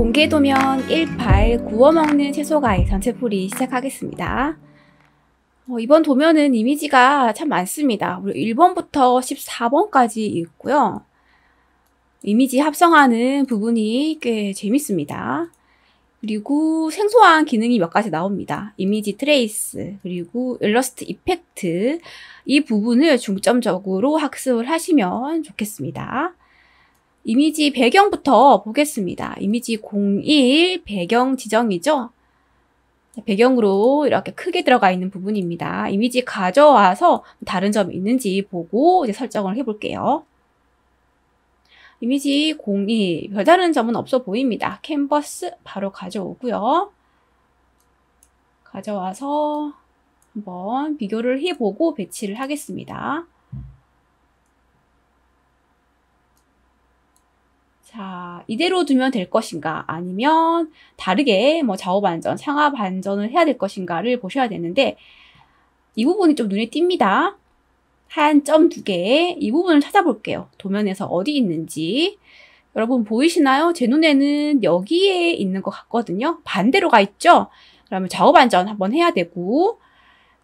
공개도면 18 구워먹는 채소과일 전체풀이 시작하겠습니다. 이번 도면은 이미지가 참 많습니다. 1번부터 14번까지 있고요. 이미지 합성하는 부분이 꽤 재밌습니다. 그리고 생소한 기능이 몇 가지 나옵니다. 이미지 트레이스, 그리고 일러스트 이펙트, 이 부분을 중점적으로 학습을 하시면 좋겠습니다. 이미지 배경부터 보겠습니다. 이미지 01 배경 지정이죠. 배경으로 이렇게 크게 들어가 있는 부분입니다. 이미지 가져와서 다른 점이 있는지 보고 이제 설정을 해볼게요. 이미지 02 별다른 점은 없어 보입니다. 캔버스 바로 가져오고요. 가져와서 한번 비교를 해보고 배치를 하겠습니다. 자, 이대로 두면 될 것인가 아니면 다르게 좌우 반전, 상하 반전을 해야 될 것인가를 보셔야 되는데 이 부분이 좀 눈에 띕니다. 한 점 2개, 이 부분을 찾아볼게요. 도면에서 어디 있는지. 여러분 보이시나요? 제 눈에는 여기에 있는 것 같거든요. 반대로 가 있죠? 그러면 좌우 반전 한번 해야 되고,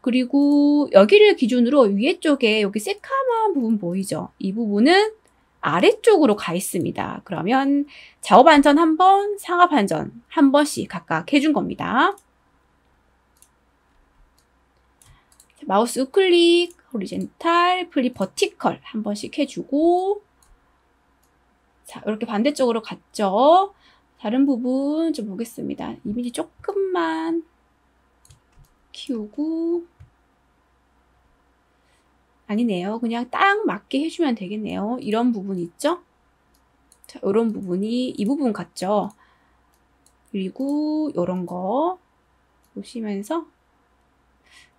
그리고 여기를 기준으로 위에 쪽에 여기 새카만 부분 보이죠? 이 부분은 아래쪽으로 가 있습니다. 그러면 좌우 반전 한 번, 상하 반전 한 번씩 각각 해준 겁니다. 마우스 우클릭, 호리젠탈, 플립 버티컬 한 번씩 해주고, 자, 이렇게 반대쪽으로 갔죠. 다른 부분 좀 보겠습니다. 이미지 조금만 키우고, 아니네요. 그냥 딱 맞게 해주면 되겠네요. 이런 부분 있죠? 자, 이런 부분이 이 부분 같죠? 그리고 이런 거 보시면서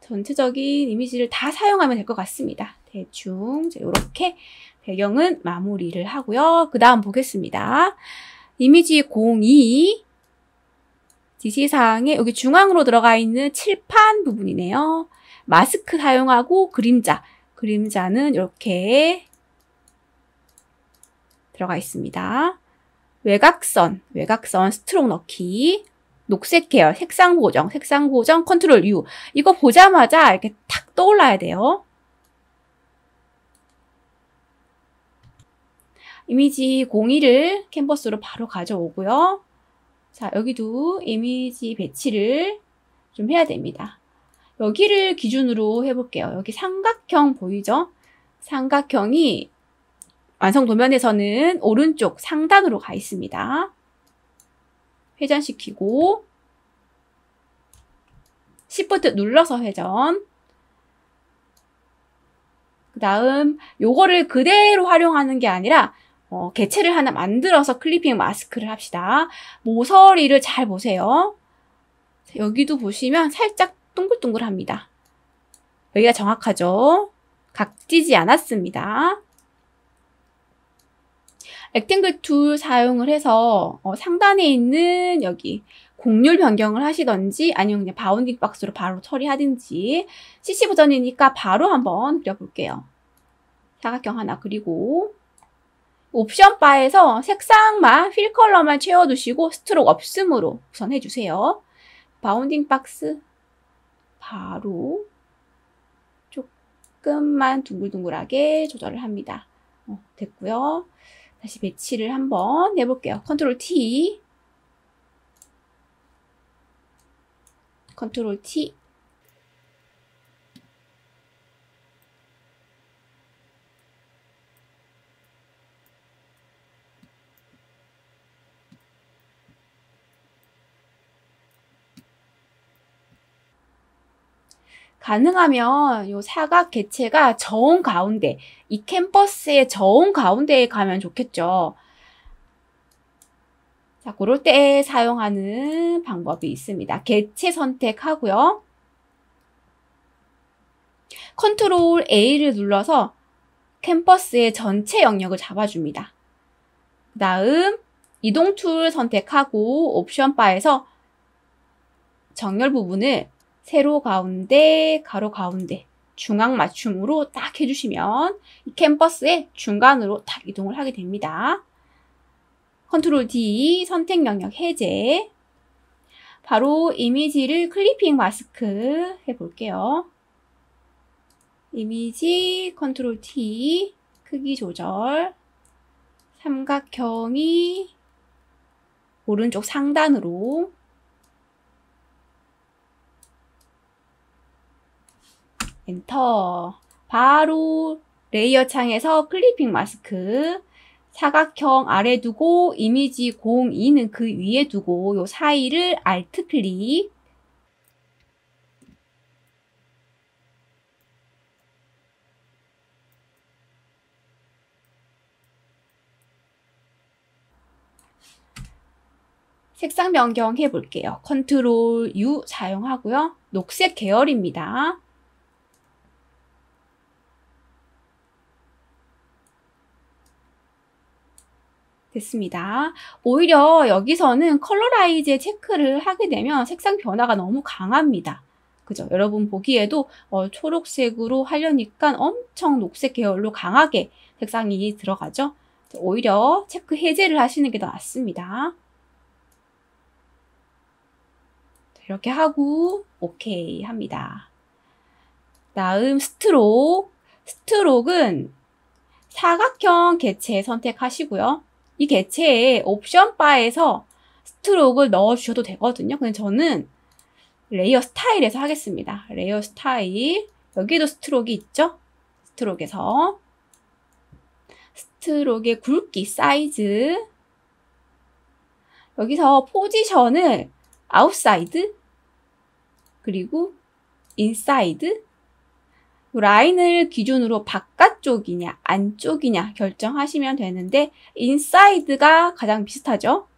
전체적인 이미지를 다 사용하면 될 것 같습니다. 대충 이렇게 배경은 마무리를 하고요. 그 다음 보겠습니다. 이미지 02 지시사항에 여기 중앙으로 들어가 있는 칠판 부분이네요. 마스크 사용하고 그림자는 이렇게 들어가 있습니다. 외곽선 스트로크 넣기, 녹색 계열, 색상 보정 컨트롤 U. 이거 보자마자 이렇게 탁 떠올라야 돼요. 이미지 02를 캔버스로 바로 가져오고요. 자, 여기도 이미지 배치를 좀 해야 됩니다. 여기를 기준으로 해볼게요. 여기 삼각형 보이죠? 삼각형이 완성 도면에서는 오른쪽 상단으로 가 있습니다. 회전시키고 Shift 눌러서 회전. 그 다음 요거를 그대로 활용하는 게 아니라 개체를 하나 만들어서 클리핑 마스크를 합시다. 모서리를 잘 보세요. 여기도 보시면 살짝 동글동글합니다. 여기가 정확하죠? 각지지 않았습니다. 렉탱글 툴 사용을 해서 상단에 있는 여기 곡률 변경을 하시던지 아니면 그냥 바운딩 박스로 바로 처리하든지, CC 버전이니까 바로 한번 그려볼게요. 사각형 하나 그리고 옵션 바에서 색상만 필 컬러만 채워두시고 스트로크 없음으로 우선 해주세요. 바운딩 박스 바로 조금만 둥글둥글하게 조절을 합니다. 됐고요. 다시 배치를 한번 해볼게요. 컨트롤 T, 컨트롤 T. 가능하면 요 사각 개체가 저온 가운데, 이 캔버스의 저온 가운데에 가면 좋겠죠. 자, 그럴 때 사용하는 방법이 있습니다. 개체 선택하고요. 컨트롤 A를 눌러서 캔버스의 전체 영역을 잡아줍니다. 그 다음 이동 툴 선택하고 옵션 바에서 정렬 부분을 세로 가운데, 가로 가운데, 중앙 맞춤으로 딱 해주시면 이 캔버스의 중간으로 딱 이동을 하게 됩니다. 컨트롤 D, 선택 영역 해제. 바로 이미지를 클리핑 마스크 해볼게요. 이미지 컨트롤 T, 크기 조절. 삼각형이 오른쪽 상단으로. 엔터. 바로 레이어 창에서 클리핑 마스크. 사각형 아래 두고 이미지 02는 그 위에 두고 요 사이를 Alt 클릭. 색상 변경 해볼게요. 컨트롤 U 사용하고요. 녹색 계열입니다. 됐습니다. 오히려 여기서는 컬러라이즈에 체크를 하게 되면 색상 변화가 너무 강합니다. 그죠? 여러분 보기에도 초록색으로 하려니까 엄청 녹색 계열로 강하게 색상이 들어가죠? 오히려 체크 해제를 하시는 게 더 낫습니다. 이렇게 하고 오케이 합니다. 다음 스트록. 스트록은 사각형 개체 선택하시고요. 이 개체에 옵션 바에서 스트록을 넣어주셔도 되거든요. 근데 저는 레이어 스타일에서 하겠습니다. 레이어 스타일. 여기에도 스트록이 있죠? 스트록에서 스트록의 굵기, 사이즈. 여기서 포지션을 아웃사이드 그리고 인사이드. 라인을 기준으로 바깥쪽이냐 안쪽이냐 결정하시면 되는데 인사이드가 가장 비슷하죠.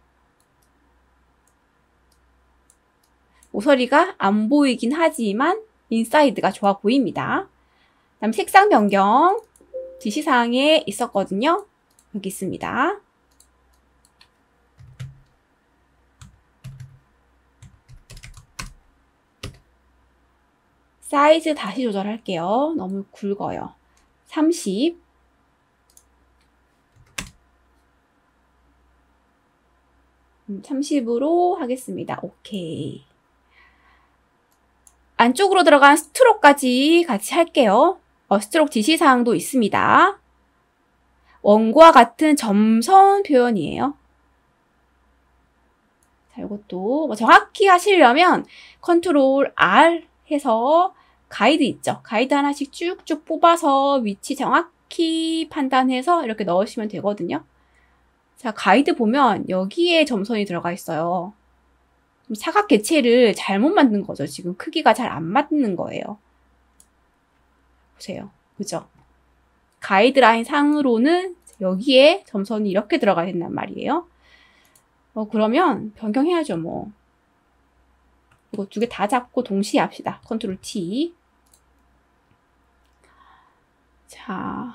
모서리가 안 보이긴 하지만 인사이드가 좋아 보입니다. 다음 색상 변경. 지시사항에 있었거든요. 여기 있습니다. 사이즈 다시 조절할게요. 너무 굵어요. 30. 음, 30으로 하겠습니다. 오케이. 안쪽으로 들어간 스트로크까지 같이 할게요. 스트로크 지시사항도 있습니다. 원과 같은 점선 표현이에요. 자, 이것도 정확히 하시려면 컨트롤 R 해서 가이드 있죠. 가이드 하나씩 쭉쭉 뽑아서 위치 정확히 판단해서 이렇게 넣으시면 되거든요. 자, 가이드 보면 여기에 점선이 들어가 있어요. 사각 개체를 잘못 만든 거죠. 지금 크기가 잘 안 맞는 거예요. 보세요. 그죠? 가이드라인 상으로는 여기에 점선이 이렇게 들어가 된단 말이에요. 그러면 변경해야죠, 뭐. 이거 두 개 다 잡고 동시에 합시다. 컨트롤 T. 자.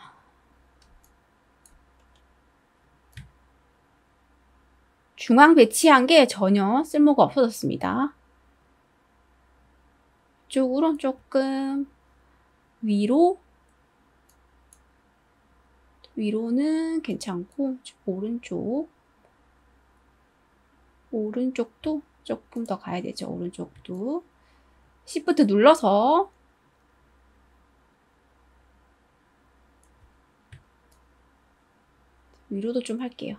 중앙 배치한 게 전혀 쓸모가 없어졌습니다. 이쪽으로 조금 위로. 위로는 괜찮고, 오른쪽. 오른쪽도 조금 더 가야 되죠. 오른쪽도. Shift 눌러서 위로도 좀 할게요.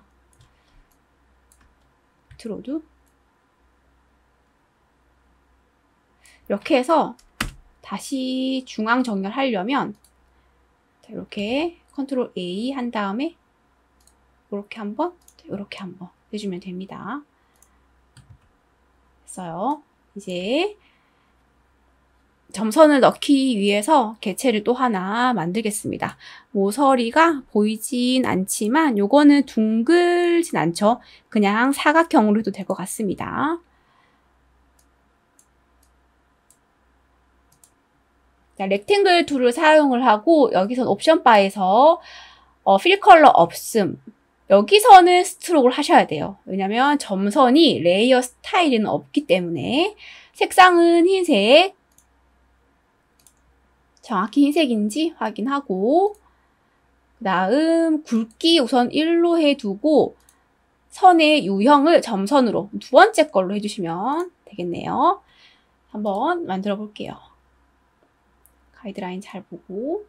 밑으로도. 이렇게 해서 다시 중앙 정렬하려면 이렇게 컨트롤 A 한 다음에 이렇게 한번, 이렇게 한번 해주면 됩니다. 됐어요. 이제 점선을 넣기 위해서 개체를 또 하나 만들겠습니다. 모서리가 보이진 않지만 요거는 둥글진 않죠. 그냥 사각형으로 해도 될 것 같습니다. 자, 렉탱글 툴을 사용을 하고 여기선 옵션 바에서 필 컬러 없음. 여기서는 스트로크를 하셔야 돼요. 왜냐면 점선이 레이어 스타일에는 없기 때문에. 색상은 흰색. 정확히 흰색인지 확인하고, 그 다음 굵기 우선 1로 해두고 선의 유형을 점선으로 두 번째 걸로 해주시면 되겠네요. 한번 만들어 볼게요. 가이드라인 잘 보고.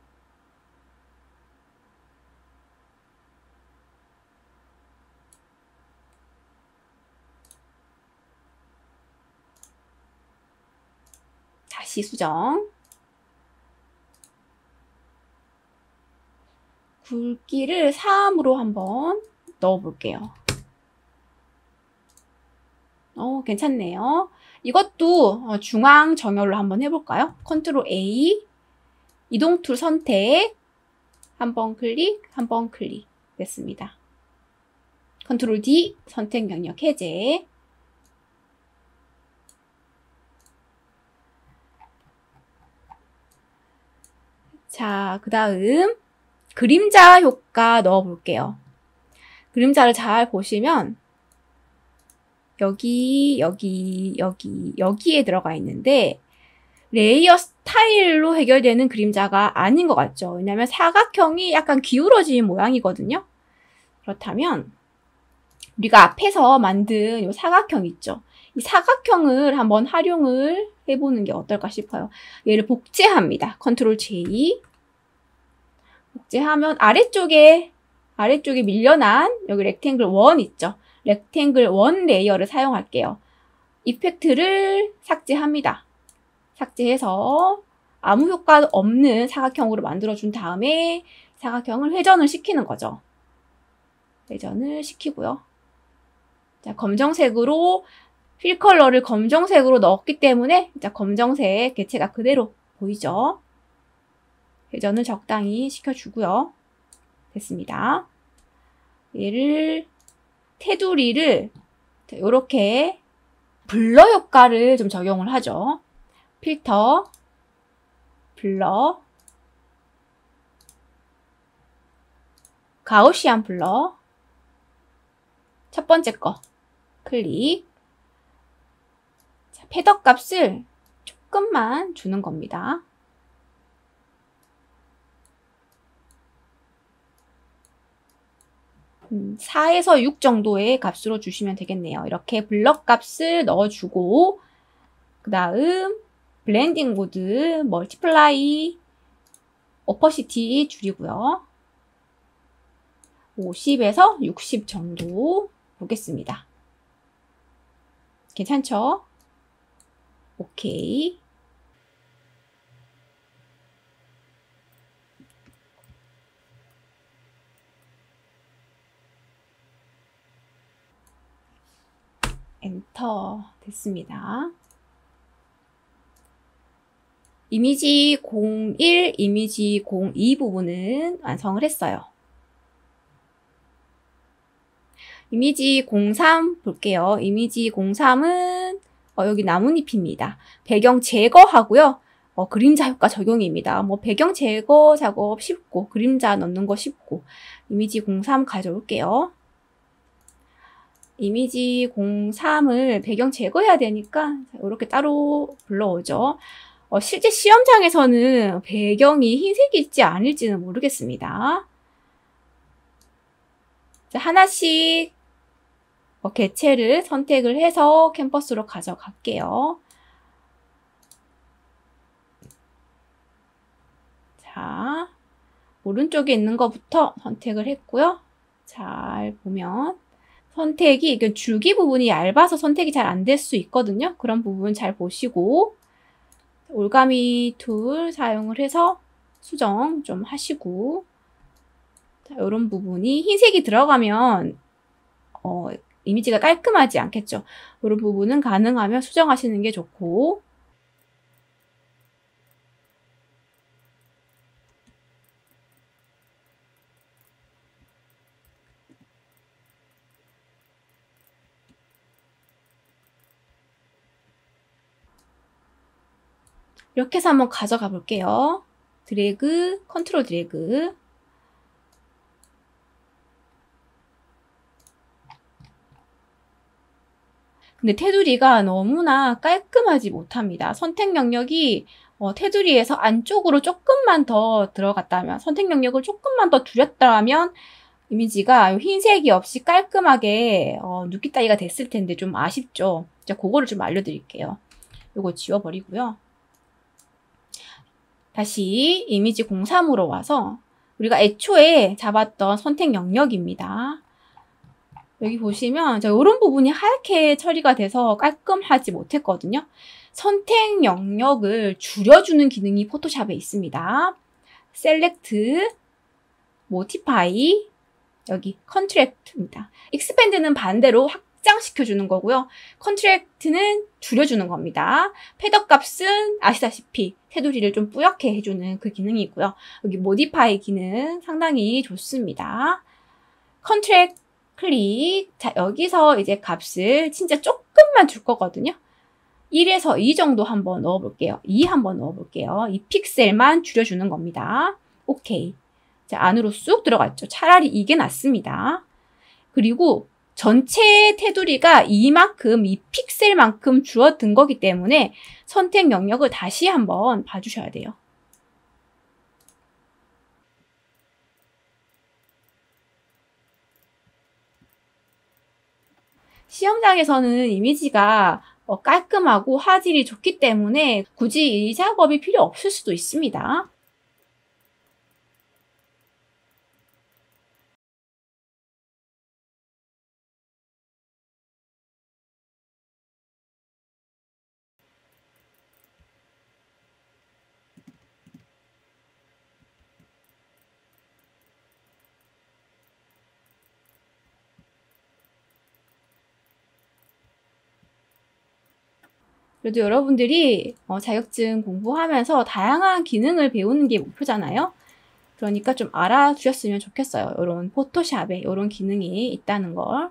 다시 수정. 굵기를 3으로 한번 넣어 볼게요. 괜찮네요. 이것도 중앙 정렬로 한번 해볼까요? 컨트롤 A, 이동 툴 선택, 한번 클릭, 한번 클릭. 됐습니다. 컨트롤 D, 선택 영역 해제. 자, 그 다음 그림자 효과 넣어 볼게요. 그림자를 잘 보시면 여기에 들어가 있는데 레이어 스타일로 해결되는 그림자가 아닌 것 같죠? 왜냐하면 사각형이 약간 기울어진 모양이거든요. 그렇다면 우리가 앞에서 만든 이 사각형 있죠? 이 사각형을 한번 활용을 해보는 게 어떨까 싶어요. 얘를 복제합니다. 컨트롤 J. 복제하면 아래쪽에 밀려난 여기 렉탱글 1 있죠? 렉탱글 1 레이어를 사용할게요. 이펙트를 삭제합니다. 삭제해서 아무 효과 없는 사각형으로 만들어준 다음에 사각형을 회전을 시키는 거죠. 회전을 시키고요. 자, 검정색으로 필 컬러를 검정색으로 넣었기 때문에 자, 검정색 개체가 그대로 보이죠? 회전을 적당히 시켜주고요. 됐습니다. 얘를 테두리를 이렇게 블러 효과를 좀 적용을 하죠. 필터, 블러, 가우시안 블러, 첫 번째 거 클릭. 자, 패더 값을 조금만 주는 겁니다. 4에서 6 정도의 값으로 주시면 되겠네요. 이렇게 블럭 값을 넣어주고 그 다음 블렌딩 모드, 멀티플라이, 오퍼시티 줄이고요. 50에서 60 정도 보겠습니다. 괜찮죠? 오케이. 엔터 됐습니다. 이미지 01, 이미지 02 부분은 완성을 했어요. 이미지 03 볼게요. 이미지 03은 여기 나뭇잎입니다. 배경 제거하고요. 그림자 효과 적용입니다. 배경 제거 작업 쉽고 그림자 넣는 거 쉽고 이미지 03 가져올게요. 이미지 03을 배경 제거해야 되니까 이렇게 따로 불러오죠. 실제 시험장에서는 배경이 흰색일지 아닐지는 모르겠습니다. 자, 하나씩 개체를 선택을 해서 캔버스로 가져갈게요. 자, 오른쪽에 있는 것부터 선택을 했고요. 잘 보면 선택이 줄기 부분이 얇아서 선택이 잘 안 될 수 있거든요. 그런 부분 잘 보시고 올가미 툴 사용을 해서 수정 좀 하시고 자, 이런 부분이 흰색이 들어가면 이미지가 깔끔하지 않겠죠. 이런 부분은 가능하면 수정하시는 게 좋고 이렇게 해서 한번 가져가 볼게요. 드래그, 컨트롤 드래그. 근데 테두리가 너무나 깔끔하지 못합니다. 선택 영역이 테두리에서 안쪽으로 조금만 더 들어갔다면, 선택 영역을 조금만 더 줄였다면 이미지가 흰색이 없이 깔끔하게 눕기 따위가 됐을 텐데 좀 아쉽죠. 제가 그거를 좀 알려드릴게요. 요거 지워버리고요. 다시 이미지 03으로 와서 우리가 애초에 잡았던 선택 영역입니다. 여기 보시면 이런 부분이 하얗게 처리가 돼서 깔끔하지 못했거든요. 선택 영역을 줄여주는 기능이 포토샵에 있습니다. 셀렉트, 모티파이, 여기 컨트랙트입니다. 익스펜드는 반대로 확장시켜주는 거고요. 컨트랙트는 줄여주는 겁니다. 패더 값은 아시다시피 테두리를 좀 뿌옇게 해주는 그 기능이 있고요. 여기 모디파이 기능 상당히 좋습니다. 컨트랙 클릭. 자, 여기서 이제 값을 진짜 조금만 줄 거거든요. 1에서 2 정도 한번 넣어볼게요. 2 한번 넣어볼게요. 이 픽셀만 줄여주는 겁니다. 오케이. 자, 안으로 쑥 들어갔죠. 차라리 이게 낫습니다. 그리고 전체 테두리가 이만큼, 이 픽셀만큼 줄어든 거기 때문에 선택 영역을 다시 한번 봐주셔야 돼요. 시험장에서는 이미지가 깔끔하고 화질이 좋기 때문에 굳이 이 작업이 필요 없을 수도 있습니다. 그래도 여러분들이 자격증 공부하면서 다양한 기능을 배우는 게 목표잖아요. 그러니까 좀 알아주셨으면 좋겠어요. 이런 포토샵에 이런 기능이 있다는 걸.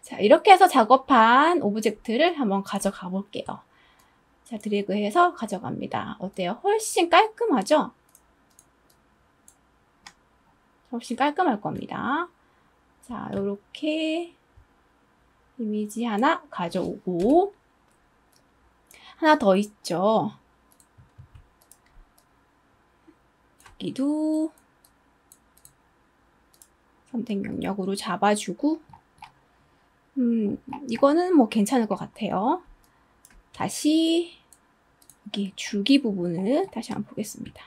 자, 이렇게 해서 작업한 오브젝트를 한번 가져가 볼게요. 자, 드래그해서 가져갑니다. 어때요? 훨씬 깔끔하죠? 훨씬 깔끔할 겁니다. 자, 요렇게 이미지 하나 가져오고 하나 더 있죠. 여기도 선택 영역으로 잡아주고 이거는 뭐 괜찮을 것 같아요. 다시 여기 줄기 부분을 다시 한번 보겠습니다.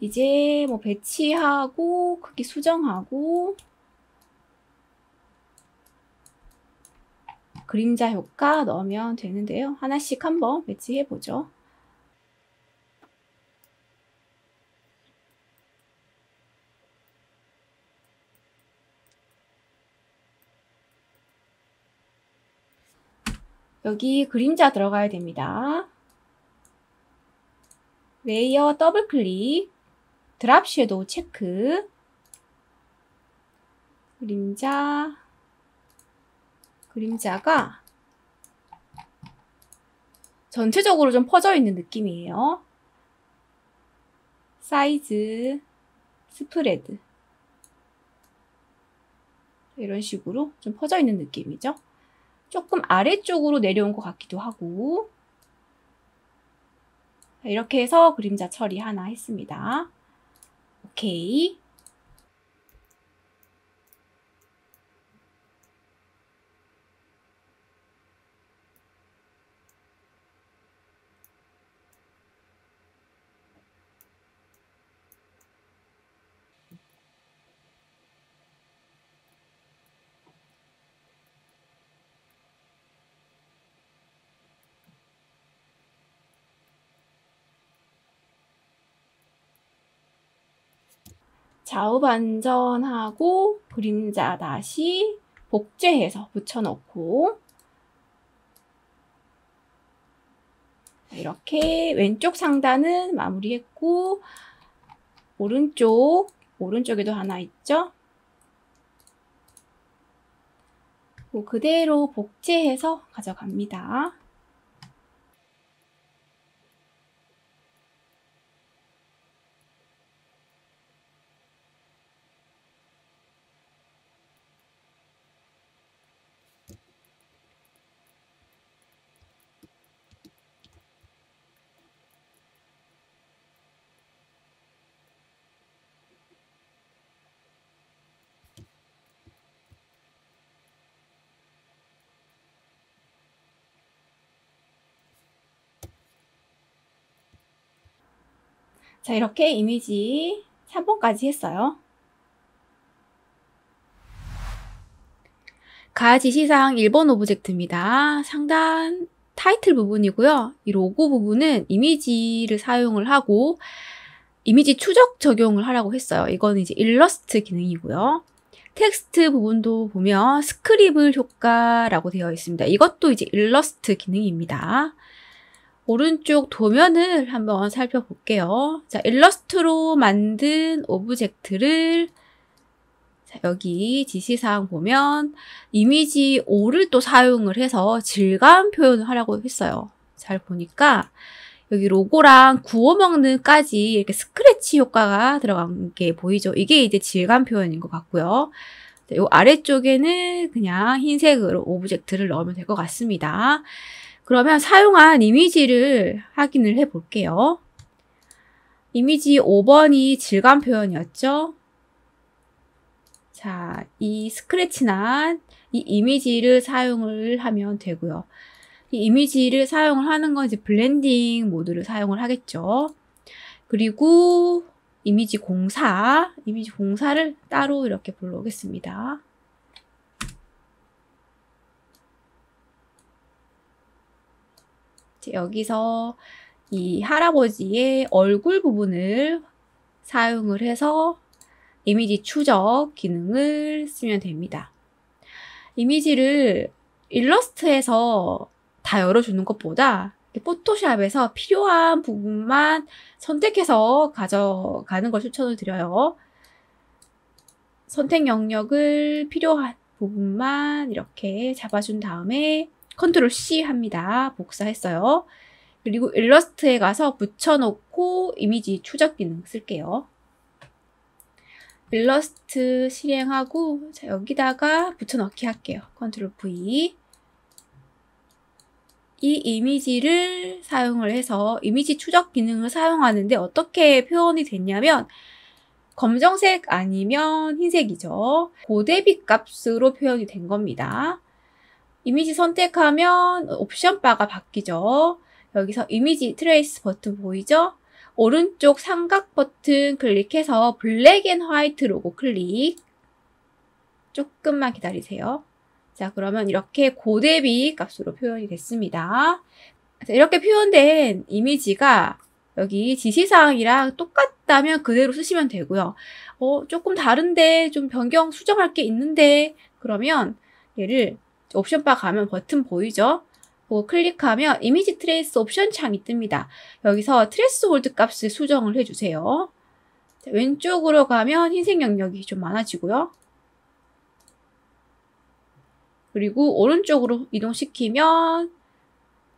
이제 뭐 배치하고 크기 수정하고 그림자 효과 넣으면 되는데요. 하나씩 한번 배치해 보죠. 여기 그림자 들어가야 됩니다. 레이어 더블 클릭, 드랍 섀도우 체크, 그림자가 전체적으로 좀 퍼져 있는 느낌이에요. 사이즈, 스프레드 이런 식으로 좀 퍼져 있는 느낌이죠. 조금 아래쪽으로 내려온 것 같기도 하고 이렇게 해서 그림자 처리 하나 했습니다. 오케이. 좌우 반전하고 그림자 다시 복제해서 붙여넣고 이렇게 왼쪽 상단은 마무리했고 오른쪽에도 하나 있죠. 그대로 복제해서 가져갑니다. 자, 이렇게 이미지 3번까지 했어요. 가지시사항 1번 오브젝트입니다. 상단 타이틀 부분이고요. 이 로고 부분은 이미지를 사용을 하고 이미지 추적 적용을 하라고 했어요. 이거는 이제 일러스트 기능이고요. 텍스트 부분도 보면 스크리블 효과라고 되어 있습니다. 이것도 이제 일러스트 기능입니다. 오른쪽 도면을 한번 살펴볼게요. 자, 일러스트로 만든 오브젝트를 자, 여기 지시사항 보면 이미지 5를 또 사용을 해서 질감 표현을 하라고 했어요. 잘 보니까 여기 로고랑 구워 먹는까지 이렇게 스크래치 효과가 들어간 게 보이죠? 이게 이제 질감 표현인 것 같고요. 이 아래쪽에는 그냥 흰색으로 오브젝트를 넣으면 될 것 같습니다. 그러면 사용한 이미지를 확인을 해 볼게요. 이미지 5번이 질감 표현이었죠? 자, 이 스크래치난 이 이미지를 사용을 하면 되고요. 이 이미지를 사용을 하는 건 이제 블렌딩 모드를 사용을 하겠죠. 그리고 이미지 공사를 따로 이렇게 불러오겠습니다. 여기서 이 할아버지의 얼굴 부분을 사용을 해서 이미지 추적 기능을 쓰면 됩니다. 이미지를 일러스트에서 다 열어주는 것보다 포토샵에서 필요한 부분만 선택해서 가져가는 걸 추천을 드려요. 선택 영역을 필요한 부분만 이렇게 잡아준 다음에 컨트롤 C 합니다. 복사했어요. 그리고 일러스트에 가서 붙여놓고 이미지 추적 기능 쓸게요. 일러스트 실행하고 자, 여기다가 붙여넣기 할게요. 컨트롤 V. 이 이미지를 사용을 해서 이미지 추적 기능을 사용하는데 어떻게 표현이 됐냐면 검정색 아니면 흰색이죠. 고대비 값으로 표현이 된 겁니다. 이미지 선택하면 옵션 바가 바뀌죠. 여기서 이미지 트레이스 버튼 보이죠? 오른쪽 삼각 버튼 클릭해서 블랙 앤 화이트 로고 클릭. 조금만 기다리세요. 자, 그러면 이렇게 고대비 값으로 표현이 됐습니다. 자, 이렇게 표현된 이미지가 여기 지시사항이랑 똑같다면 그대로 쓰시면 되고요. 조금 다른데 좀 변경 수정할 게 있는데 그러면 얘를 옵션바 가면 버튼 보이죠? 그거 클릭하면 이미지 트레이스 옵션 창이 뜹니다. 여기서 트레스홀드 값을 수정을 해주세요. 자, 왼쪽으로 가면 흰색 영역이 좀 많아지고요. 그리고 오른쪽으로 이동시키면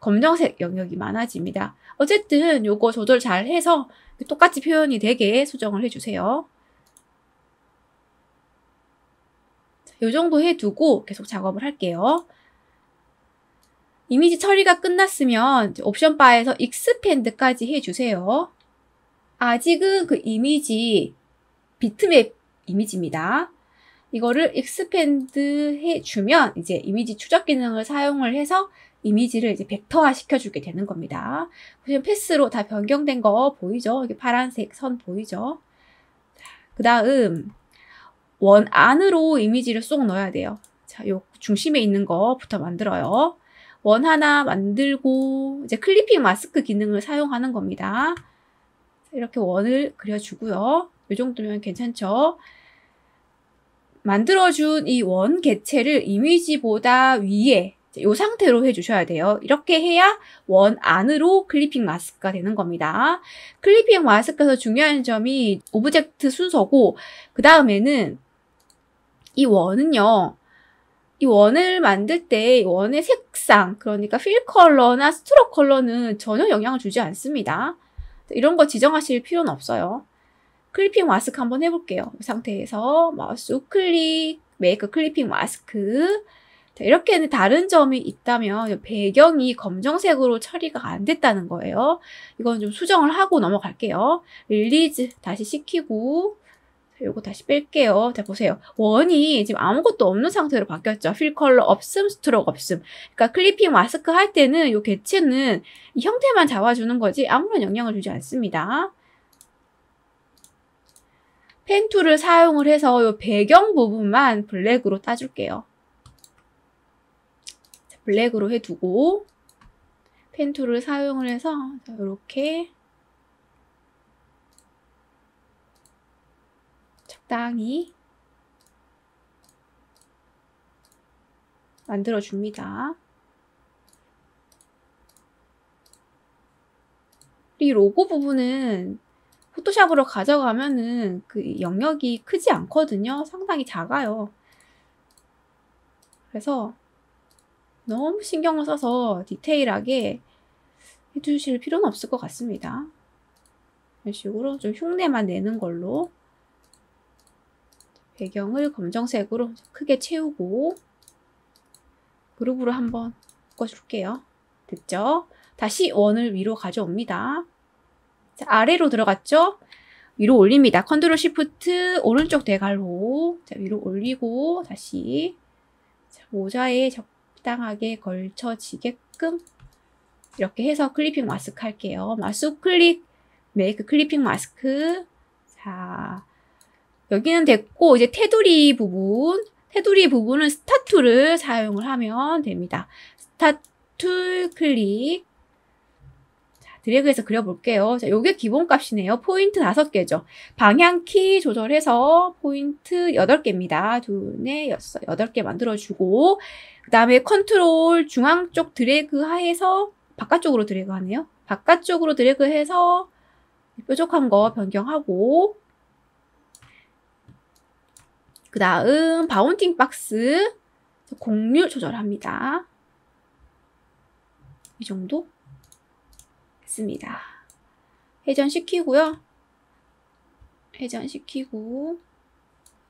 검정색 영역이 많아집니다. 어쨌든 요거 조절 잘 해서 똑같이 표현이 되게 수정을 해주세요. 이 정도 해두고 계속 작업을 할게요. 이미지 처리가 끝났으면 옵션 바에서 익스펜드까지 해주세요. 아직은 그 이미지 비트맵 이미지입니다. 이거를 익스펜드 해주면 이제 이미지 추적 기능을 사용을 해서 이미지를 이제 벡터화 시켜주게 되는 겁니다. 보시면 패스로 다 변경된 거 보이죠? 여기 파란색 선 보이죠? 그 다음 원 안으로 이미지를 쏙 넣어야 돼요. 자, 요 중심에 있는 거부터 만들어요. 원 하나 만들고 이제 클리핑 마스크 기능을 사용하는 겁니다. 이렇게 원을 그려주고요. 이 정도면 괜찮죠? 만들어준 이 원 개체를 이미지보다 위에 이 상태로 해주셔야 돼요. 이렇게 해야 원 안으로 클리핑 마스크가 되는 겁니다. 클리핑 마스크에서 중요한 점이 오브젝트 순서고 그 다음에는 이 원은요. 이 원을 만들 때 원의 색상, 그러니까 필 컬러나 스트로크 컬러는 전혀 영향을 주지 않습니다. 이런 거 지정하실 필요는 없어요. 클리핑 마스크 한번 해볼게요. 이 상태에서 마우스 우클릭, 메이크 클리핑 마스크. 자, 이렇게 다른 점이 있다면 배경이 검정색으로 처리가 안 됐다는 거예요. 이건 좀 수정을 하고 넘어갈게요. 릴리즈 다시 시키고 요거 다시 뺄게요. 자, 보세요. 원이 지금 아무것도 없는 상태로 바뀌었죠. 필 컬러 없음, 스트로크 없음. 그러니까 클리핑 마스크 할 때는 요 개체는 이 형태만 잡아주는 거지 아무런 영향을 주지 않습니다. 펜 툴을 사용을 해서 이 배경 부분만 블랙으로 따줄게요. 블랙으로 해두고 펜 툴을 사용을 해서 이렇게 적당히 만들어줍니다. 이 로고 부분은 포토샵으로 가져가면은 그 영역이 크지 않거든요. 상당히 작아요. 그래서 너무 신경을 써서 디테일하게 해주실 필요는 없을 것 같습니다. 이런 식으로 좀 흉내만 내는 걸로 배경을 검정색으로 크게 채우고 그룹으로 한번 묶어줄게요. 됐죠? 다시 원을 위로 가져옵니다. 자, 아래로 들어갔죠? 위로 올립니다. 컨트롤 시프트 오른쪽 대괄호. 자, 위로 올리고 다시 자, 모자에 적당하게 걸쳐지게끔 이렇게 해서 클리핑 마스크 할게요. 마스 클릭 메이크 클리핑 마스크. 자, 여기는 됐고 이제 테두리 부분은 스타 툴을 사용을 하면 됩니다. 스타 툴 클릭. 자, 드래그해서 그려볼게요. 자, 요게 기본값이네요. 포인트 5개죠. 방향키 조절해서 포인트 8개입니다. 2, 4, 6, 8개 만들어주고 그 다음에 컨트롤 중앙 쪽 드래그 해서 바깥쪽으로 드래그 하네요. 바깥쪽으로 드래그해서 뾰족한 거 변경하고 그 다음 바운딩 박스 곡률 조절합니다. 이 정도 했습니다. 회전시키고요. 회전시키고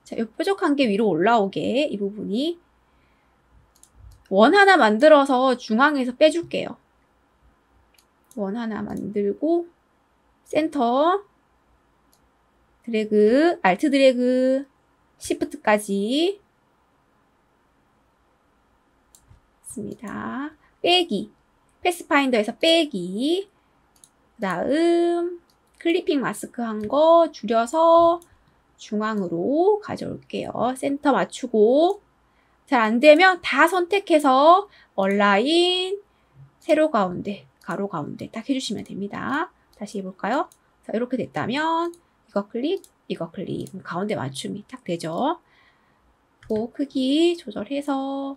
자, 이 뾰족한 게 위로 올라오게 이 부분이 원 하나 만들어서 중앙에서 빼줄게요. 원 하나 만들고 센터 드래그 알트 드래그 시프트까지 했습니다. 빼기 패스파인더에서 빼기 그 다음 클리핑 마스크 한 거 줄여서 중앙으로 가져올게요. 센터 맞추고 잘 안되면 다 선택해서 얼라인 세로 가운데 가로 가운데 딱 해주시면 됩니다. 다시 해볼까요? 자, 이렇게 됐다면 이거 클릭 이거 클릭 가운데 맞춤이 딱 되죠. 그 크기 조절해서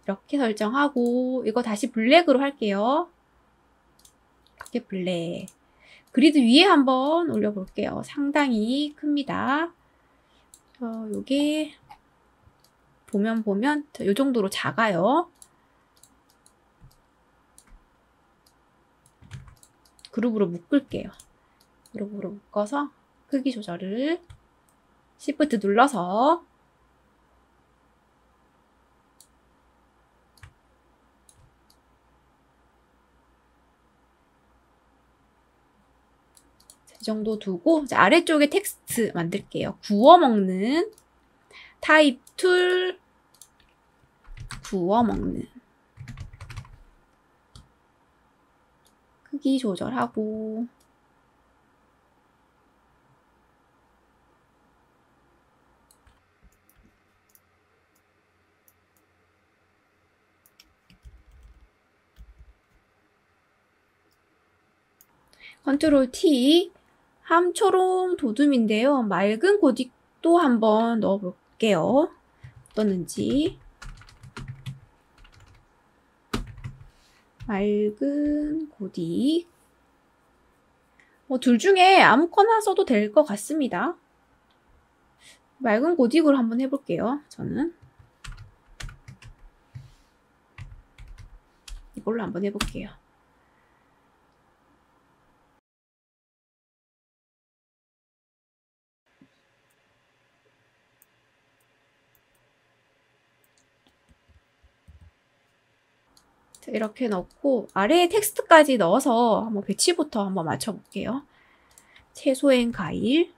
이렇게 설정하고 이거 다시 블랙으로 할게요. 이렇게 블랙. 그리드 위에 한번 올려볼게요. 상당히 큽니다. 요게 보면 요 정도로 작아요. 그룹으로 묶을게요. 그룹으로 묶어서 크기 조절을 Shift 눌러서 이 정도 두고 아래쪽에 텍스트 만들게요. 구워 먹는 타입 툴 구워 먹는 크기 조절하고 컨트롤 T 함초롱 도둠인데요. 맑은 고딕도 한번 넣어볼게요. 어떻는지 맑은 고딕 둘 중에 아무거나 써도 될 것 같습니다. 맑은 고딕으로 한번 해볼게요. 저는 이걸로 한번 해볼게요. 자, 이렇게 넣고 아래에 텍스트까지 넣어서 한번 배치부터 한번 맞춰볼게요. 채소행 과일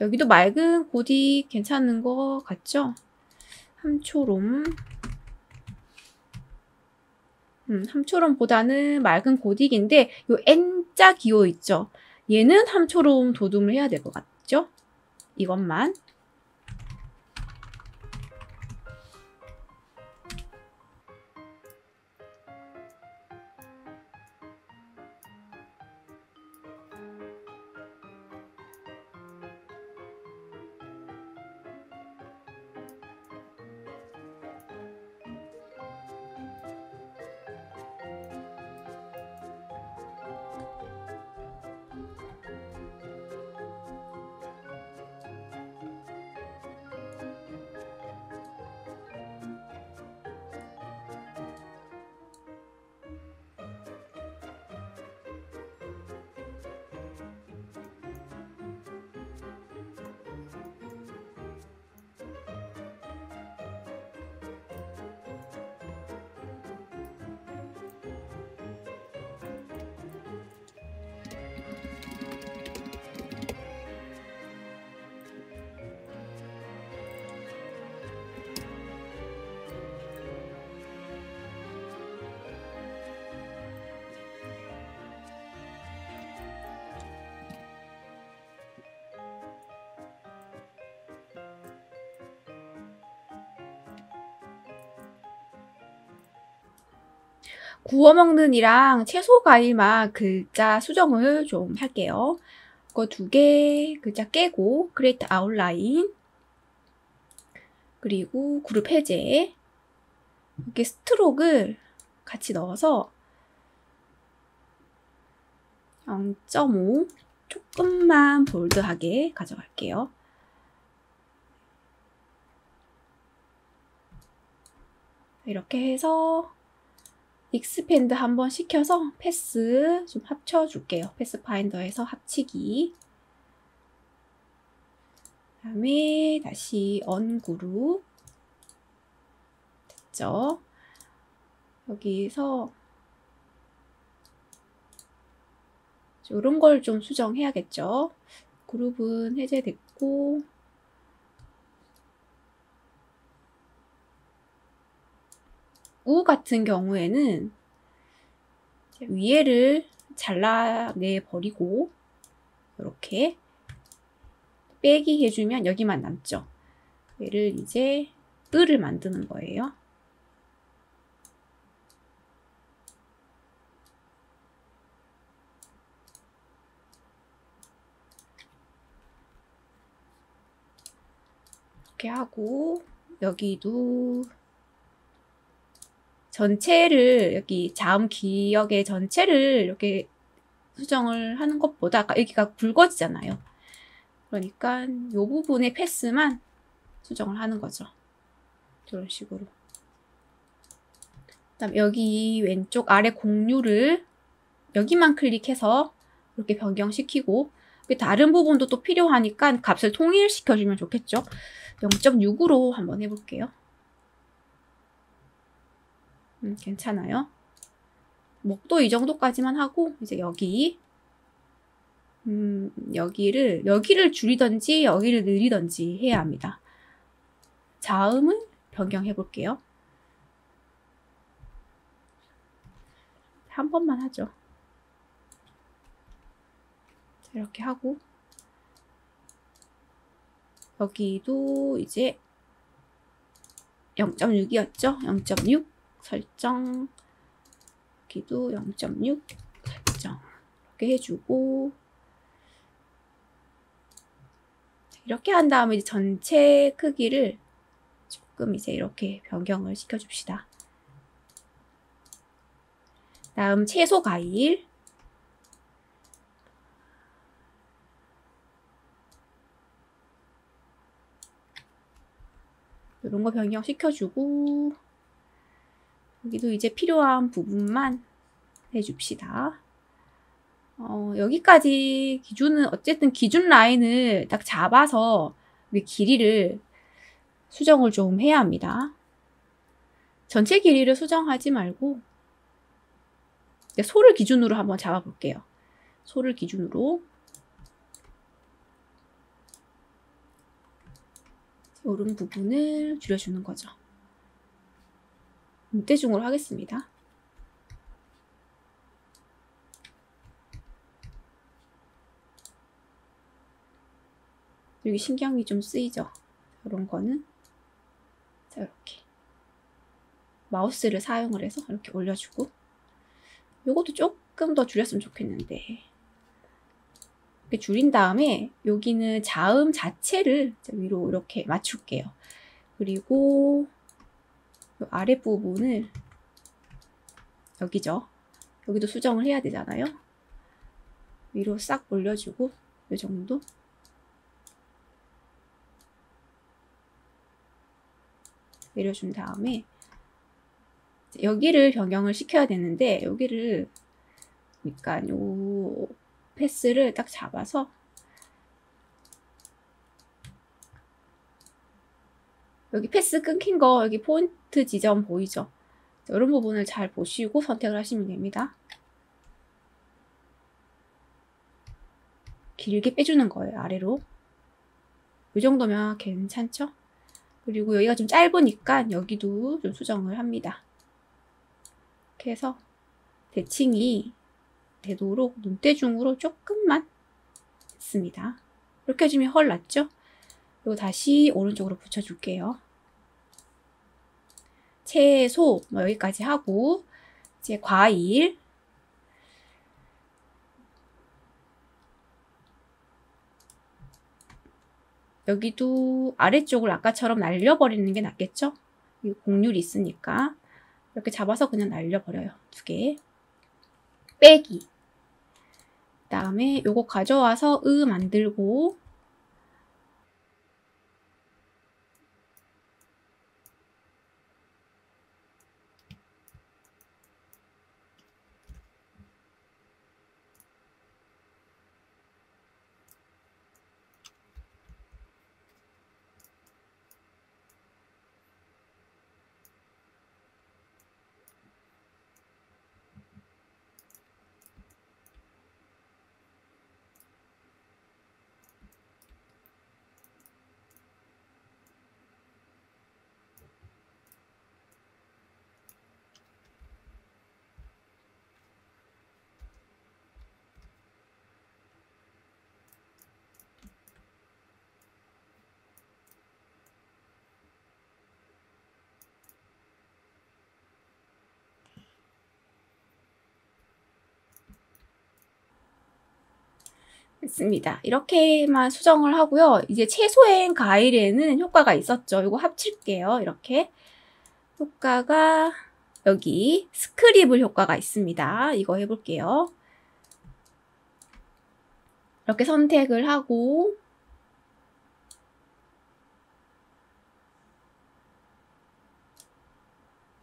여기도 맑은 고딕 괜찮은 거 같죠? 함초롬. 함초롬보다는 맑은 고딕인데 요 N자 기호 있죠? 얘는 함초롬 도둠을 해야 될 것 같죠? 이것만. 구워 먹는 이랑 채소 과일만 글자 수정을 좀 할게요. 그거 2개 글자 깨고 크리에이트 아웃라인, 그리고 그룹 해제, 이렇게 스트로크를 같이 넣어서 0.5 조금만 볼드하게 가져갈게요. 이렇게 해서 익스펜드 한번 시켜서 패스 좀 합쳐줄게요. 패스 파인더에서 합치기. 그 다음에 다시 언그룹. 됐죠? 여기서 이런 걸 좀 수정해야겠죠? 그룹은 해제됐고, 우 같은 경우에는 위에를 잘라내 버리고 이렇게 빼기 해주면 여기만 남죠. 얘를 이제 을을 만드는 거예요. 이렇게 하고 여기도 전체를 여기 자음 기역의 전체를 이렇게 수정을 하는 것보다 여기가 굵어지잖아요. 그러니까 이 부분의 패스만 수정을 하는 거죠. 이런 식으로. 그다음 여기 왼쪽 아래 공유를 여기만 클릭해서 이렇게 변경시키고 다른 부분도 또 필요하니까 값을 통일시켜주면 좋겠죠. 0.6으로 한번 해볼게요. 괜찮아요. 목도 이 정도까지만 하고 이제 여기를 줄이든지 여기를 늘리든지 해야 합니다. 자음을 변경해 볼게요. 한 번만 하죠. 이렇게 하고 여기도 이제 0.6이었죠? 0.6 설정. 여기도 0.6 설정. 이렇게 해주고 이렇게 한 다음에 이제 전체 크기를 조금 이제 이렇게 변경을 시켜줍시다. 다음 채소 과일. 이런 거 변경시켜주고 여기도 이제 필요한 부분만 해줍시다. 여기까지 기준은 어쨌든 기준 라인을 딱 잡아서 길이를 수정을 좀 해야 합니다. 전체 길이를 수정하지 말고 소를 기준으로 한번 잡아볼게요. 소를 기준으로 이런 부분을 줄여주는 거죠. 눈대중으로 하겠습니다. 여기 신경이 좀 쓰이죠. 이런 거는 자, 이렇게 마우스를 사용을 해서 이렇게 올려주고, 요것도 조금 더 줄였으면 좋겠는데, 이렇게 줄인 다음에 여기는 자음 자체를 위로 이렇게 맞출게요. 그리고 이 아랫부분을 여기죠. 여기도 수정을 해야 되잖아요. 위로 싹 올려주고 이 정도. 내려준 다음에 여기를 변경을 시켜야 되는데, 여기를 그러니까 요 패스를 딱 잡아서 여기 패스 끊긴 거, 여기 포인트 지점 보이죠? 이런 부분을 잘 보시고 선택을 하시면 됩니다. 길게 빼주는 거예요, 아래로. 이 정도면 괜찮죠? 그리고 여기가 좀 짧으니까 여기도 좀 수정을 합니다. 이렇게 해서 대칭이 되도록 눈대중으로 조금만 했습니다. 이렇게 해주면 헐 낫죠? 그리고 다시 오른쪽으로 붙여줄게요. 채소 뭐 여기까지 하고, 이제 과일, 여기도 아래쪽을 아까처럼 날려버리는 게 낫겠죠? 이 곡률이 있으니까 이렇게 잡아서 그냥 날려버려요. 2개 빼기. 그 다음에 요거 가져와서 만들고, 있습니다. 이렇게만 수정을 하고요. 이제 채소엔 과일에는 효과가 있었죠. 이거 합칠게요. 이렇게 효과가 여기 스크립을 효과가 있습니다. 이거 해볼게요. 이렇게 선택을 하고,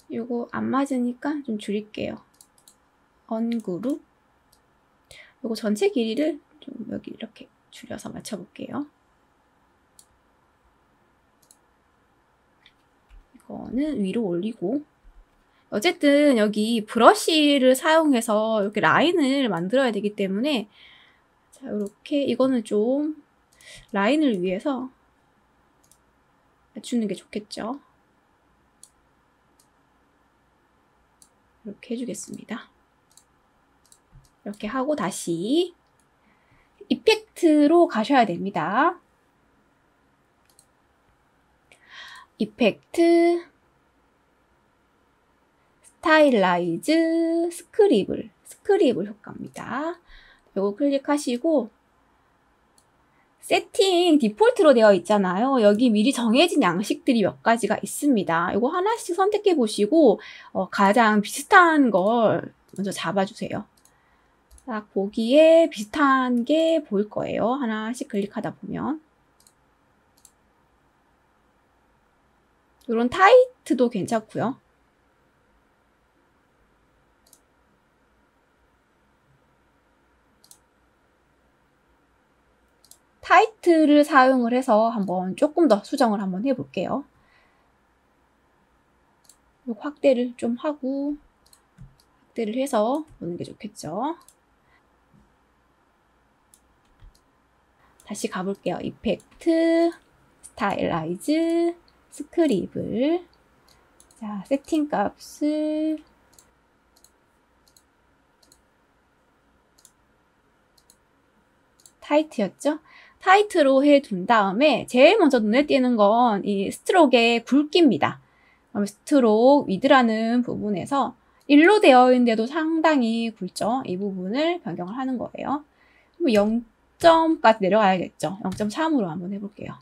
이거 안 맞으니까 좀 줄일게요. 언그룹. 이거 전체 길이를 좀 여기 이렇게 줄여서 맞춰볼게요. 이거는 위로 올리고, 어쨌든 여기 브러쉬를 사용해서 이렇게 라인을 만들어야 되기 때문에, 자, 이렇게 이거는 좀 라인을 위해서 맞추는 게 좋겠죠. 이렇게 해주겠습니다. 이렇게 하고 다시 이펙트로 가셔야 됩니다. 이펙트, 스타일라이즈, 스크리블 효과입니다. 이거 클릭하시고, 세팅 디폴트로 되어 있잖아요. 여기 미리 정해진 양식들이 몇 가지가 있습니다. 이거 하나씩 선택해 보시고 가장 비슷한 걸 먼저 잡아주세요. 딱 보기에 비슷한 게 보일 거예요. 하나씩 클릭하다 보면. 이런 타이트도 괜찮고요. 타이트를 사용을 해서 한번 조금 더 수정을 한번 해볼게요. 확대를 좀 하고, 확대를 해서 보는 게 좋겠죠. 다시 가볼게요. 이펙트, 스타일라이즈, 스크리블. 자, 세팅 값을 타이트였죠? 타이트로 해둔 다음에 제일 먼저 눈에 띄는 건 이 스트로크의 굵기입니다. 그럼 스트로크 위드라는 부분에서 1로 되어 있는데도 상당히 굵죠? 이 부분을 변경을 하는 거예요. 0점까지 내려가야겠죠? 0.3으로 한번 해볼게요.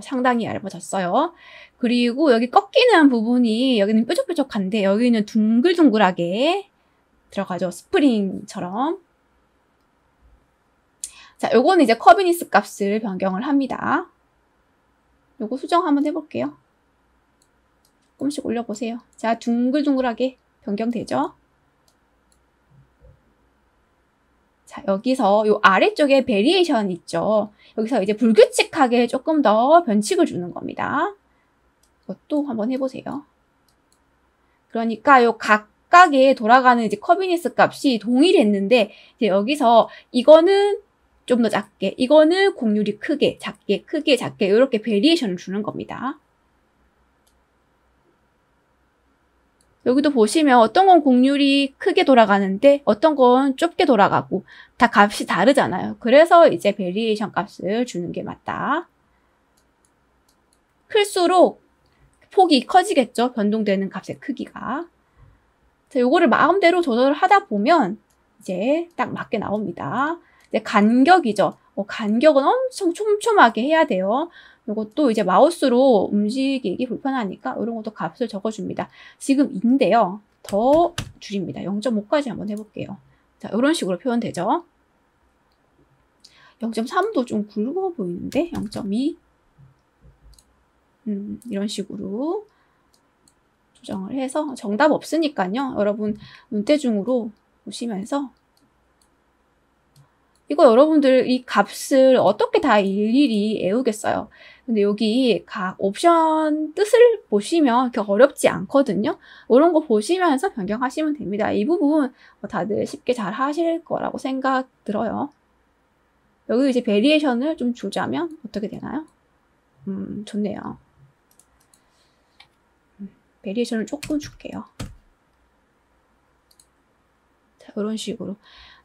상당히 얇아졌어요. 그리고 여기 꺾이는 부분이 여기는 뾰족뾰족한데 여기는 둥글둥글하게 들어가죠. 스프링처럼. 자, 요거는 이제 커비니스 값을 변경을 합니다. 요거 수정 한번 해볼게요. 조금씩 올려보세요. 자, 둥글둥글하게 변경되죠? 자, 여기서 요 아래쪽에 베리에이션 있죠? 여기서 이제 불규칙하게 조금 더 변칙을 주는 겁니다. 이것도 한번 해보세요. 그러니까 요 각각의 돌아가는 이제 커비니스 값이 동일했는데, 이제 여기서 이거는 좀 더 작게, 이거는 곡률이 크게, 작게, 크게, 작게, 이렇게 베리에이션을 주는 겁니다. 여기도 보시면 어떤 건 곡률이 크게 돌아가는데 어떤 건 좁게 돌아가고 다 값이 다르잖아요. 그래서 이제 베리에이션 값을 주는 게 맞다. 클수록 폭이 커지겠죠. 변동되는 값의 크기가. 자, 요거를 마음대로 조절을 하다 보면 이제 딱 맞게 나옵니다. 이제 간격이죠. 간격은 엄청 촘촘하게 해야 돼요. 이것도 이제 마우스로 움직이기 불편하니까 이런 것도 값을 적어줍니다. 지금 2인데요. 더 줄입니다. 0.5까지 한번 해볼게요. 자, 이런 식으로 표현되죠. 0.3도 좀 굵어 보이는데 0.2 이런 식으로 조정을 해서 정답 없으니까요. 여러분 눈대중으로 보시면서 이거 여러분들 이 값을 어떻게 다 일일이 외우겠어요. 근데 여기 각 옵션 뜻을 보시면 그렇게 어렵지 않거든요. 이런 거 보시면서 변경하시면 됩니다. 이 부분 다들 쉽게 잘 하실 거라고 생각 들어요. 여기 이제 베리에이션을 좀 주자면 어떻게 되나요? 좋네요. 베리에이션을 조금 줄게요. 자, 이런 식으로.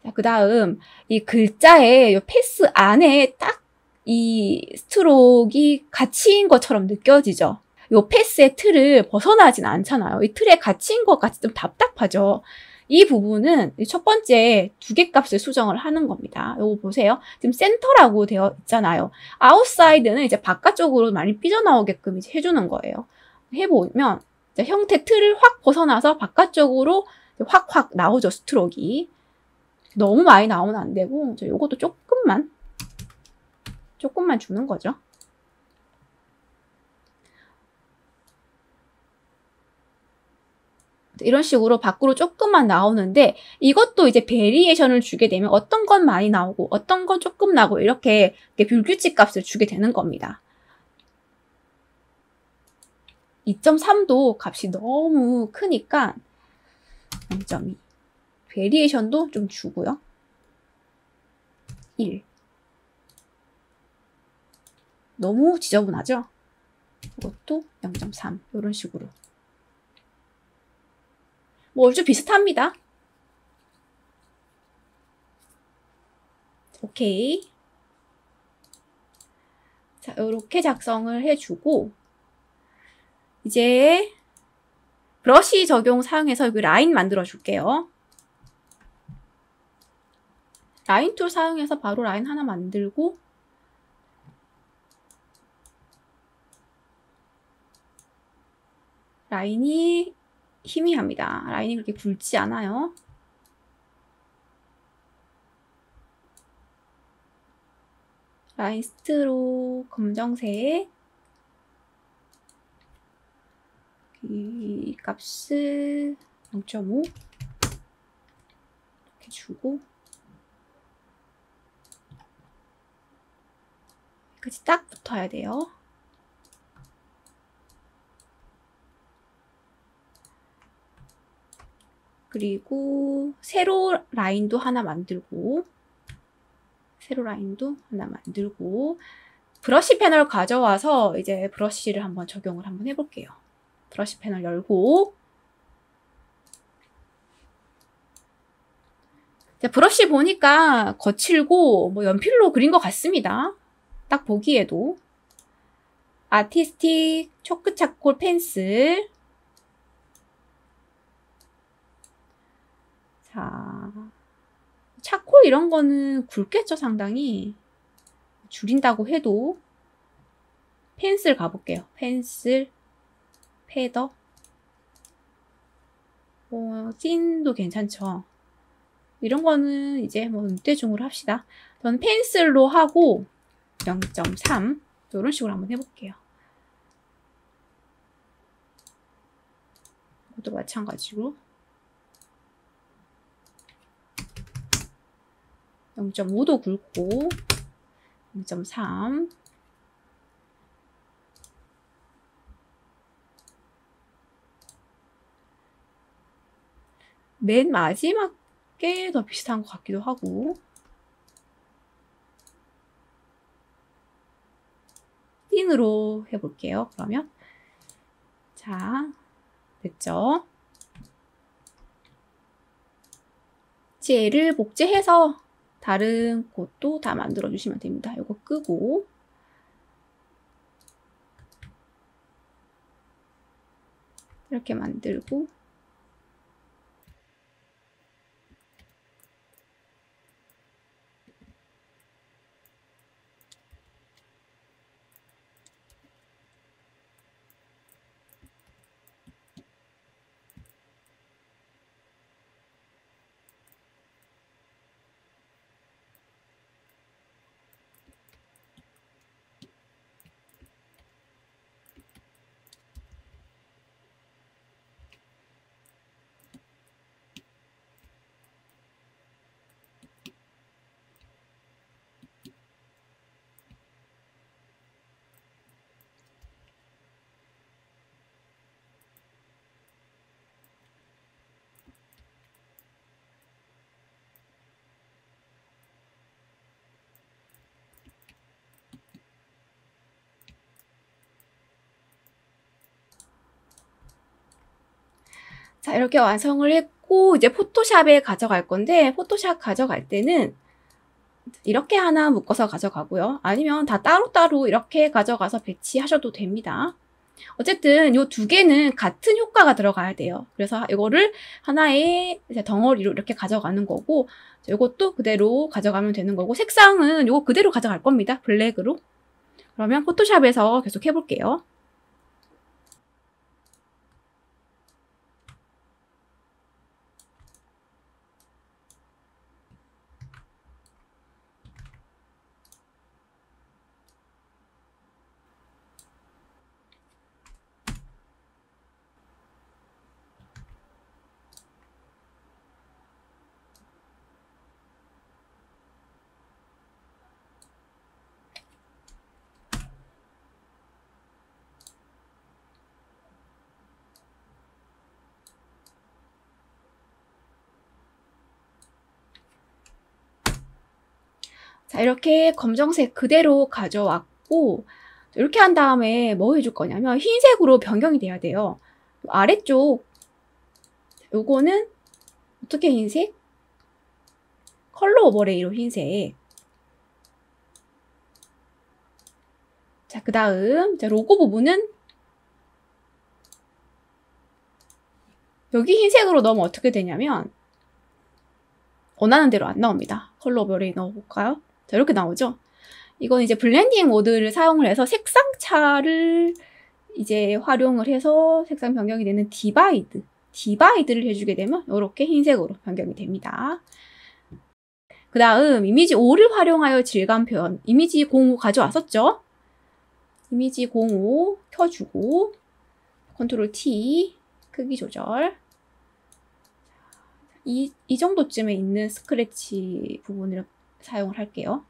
자, 그 다음, 이 글자의 이 패스 안에 딱 이 스트로크가 갇힌 것처럼 느껴지죠? 이 패스의 틀을 벗어나진 않잖아요. 이 틀에 갇힌 것 같이 좀 답답하죠? 이 부분은 첫 번째 두 개 값을 수정을 하는 겁니다. 이거 보세요. 지금 센터라고 되어 있잖아요. 아웃사이드는 이제 바깥쪽으로 많이 삐져나오게끔 이제 해주는 거예요. 해보면 형태 틀을 확 벗어나서 바깥쪽으로 확 나오죠, 스트로크가. 너무 많이 나오면 안 되고, 요것도 조금만 주는 거죠. 이런 식으로 밖으로 조금만 나오는데, 이것도 이제 베리에이션을 주게 되면 어떤 건 많이 나오고, 어떤 건 조금 나오고, 이렇게 불규칙 값을 주게 되는 겁니다. 2.3도 값이 너무 크니까 0.2. 베리에이션도 좀 주고요. 1. 너무 지저분하죠? 이것도 0.3. 이런 식으로. 뭐 얼추 비슷합니다. 오케이. 자, 이렇게 작성을 해주고 이제 브러쉬 적용 사용해서 여기 라인 만들어 줄게요. 라인 툴 사용해서 바로 라인 하나 만들고 라인이 희미합니다. 라인이 그렇게 굵지 않아요. 라인 스트로크 검정색 이 값을 0.5 이렇게 주고 여기까지 딱 붙어야 돼요. 그리고 세로 라인도 하나 만들고 브러쉬 패널 가져와서 이제 브러쉬를 한번 적용을 한번 해볼게요. 브러쉬 패널 열고 브러쉬 보니까 거칠고 뭐 연필로 그린 것 같습니다. 딱 보기에도. 아티스틱 초크 차콜 펜슬. 자, 차콜 이런 거는 굵겠죠, 상당히. 줄인다고 해도. 펜슬 가볼게요. 펜슬, 패더. 틴도 괜찮죠. 이런 거는 이제 뭐 눈대중으로 합시다. 저는 펜슬로 하고 0.3 이런 식으로 한번 해볼게요. 이것도 마찬가지로 0.5도 굵고 0.3 맨 마지막에 더 비슷한 것 같기도 하고 틴으로 해볼게요. 그러면 자, 됐죠? 얘를 복제해서 다른 곳도 다 만들어 주시면 됩니다. 이거 끄고 이렇게 만들고 자, 이렇게 완성을 했고 이제 포토샵에 가져갈 건데 포토샵 가져갈 때는 이렇게 하나 묶어서 가져가고요. 아니면 다 따로따로 이렇게 가져가서 배치하셔도 됩니다. 어쨌든 이 두 개는 같은 효과가 들어가야 돼요. 그래서 이거를 하나의 덩어리로 이렇게 가져가는 거고 이것도 그대로 가져가면 되는 거고 색상은 이거 그대로 가져갈 겁니다. 블랙으로. 그러면 포토샵에서 계속 해볼게요. 자, 이렇게 검정색 그대로 가져왔고 이렇게 한 다음에 뭐 해줄 거냐면 흰색으로 변경이 돼야 돼요. 아래쪽 요거는 어떻게 흰색? 컬러 오버레이로 흰색. 자, 그 다음 로고 부분은 여기 흰색으로 넣으면 어떻게 되냐면 원하는 대로 안 나옵니다. 컬러 오버레이 넣어볼까요? 자, 이렇게 나오죠? 이건 이제 블렌딩 모드를 사용을 해서 색상차를 이제 활용을 해서 색상 변경이 되는 디바이드를 해주게 되면 이렇게 흰색으로 변경이 됩니다. 그 다음 이미지 5를 활용하여 질감 표현. 이미지 05 가져왔었죠? 이미지 05 켜주고 컨트롤 T 크기 조절. 이 정도쯤에 있는 스크래치 부분을 사용을 할게요.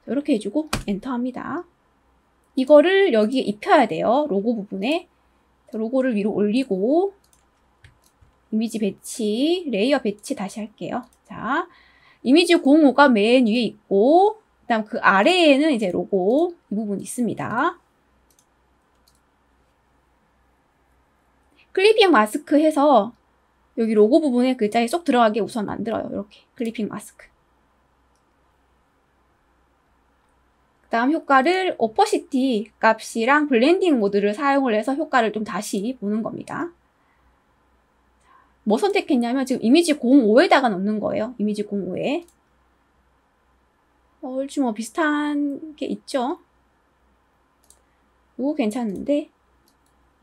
이렇게 해주고 엔터 합니다. 이거를 여기에 입혀야 돼요. 로고 부분에. 로고를 위로 올리고 이미지 배치, 레이어 배치 다시 할게요. 자, 이미지 05가 맨 위에 있고 그다음 그 아래에는 이제 로고 이 부분이 있습니다. 클리핑 마스크 해서 여기 로고 부분에 글자에 쏙 들어가게 우선 만들어요. 이렇게 클리핑 마스크. 그 다음 효과를 오퍼시티 값이랑 블렌딩 모드를 사용을 해서 효과를 좀 다시 보는 겁니다. 뭐 선택했냐면 지금 이미지 05에다가 넣는 거예요. 이미지 05에. 얼추 뭐 비슷한 게 있죠. 이거 괜찮은데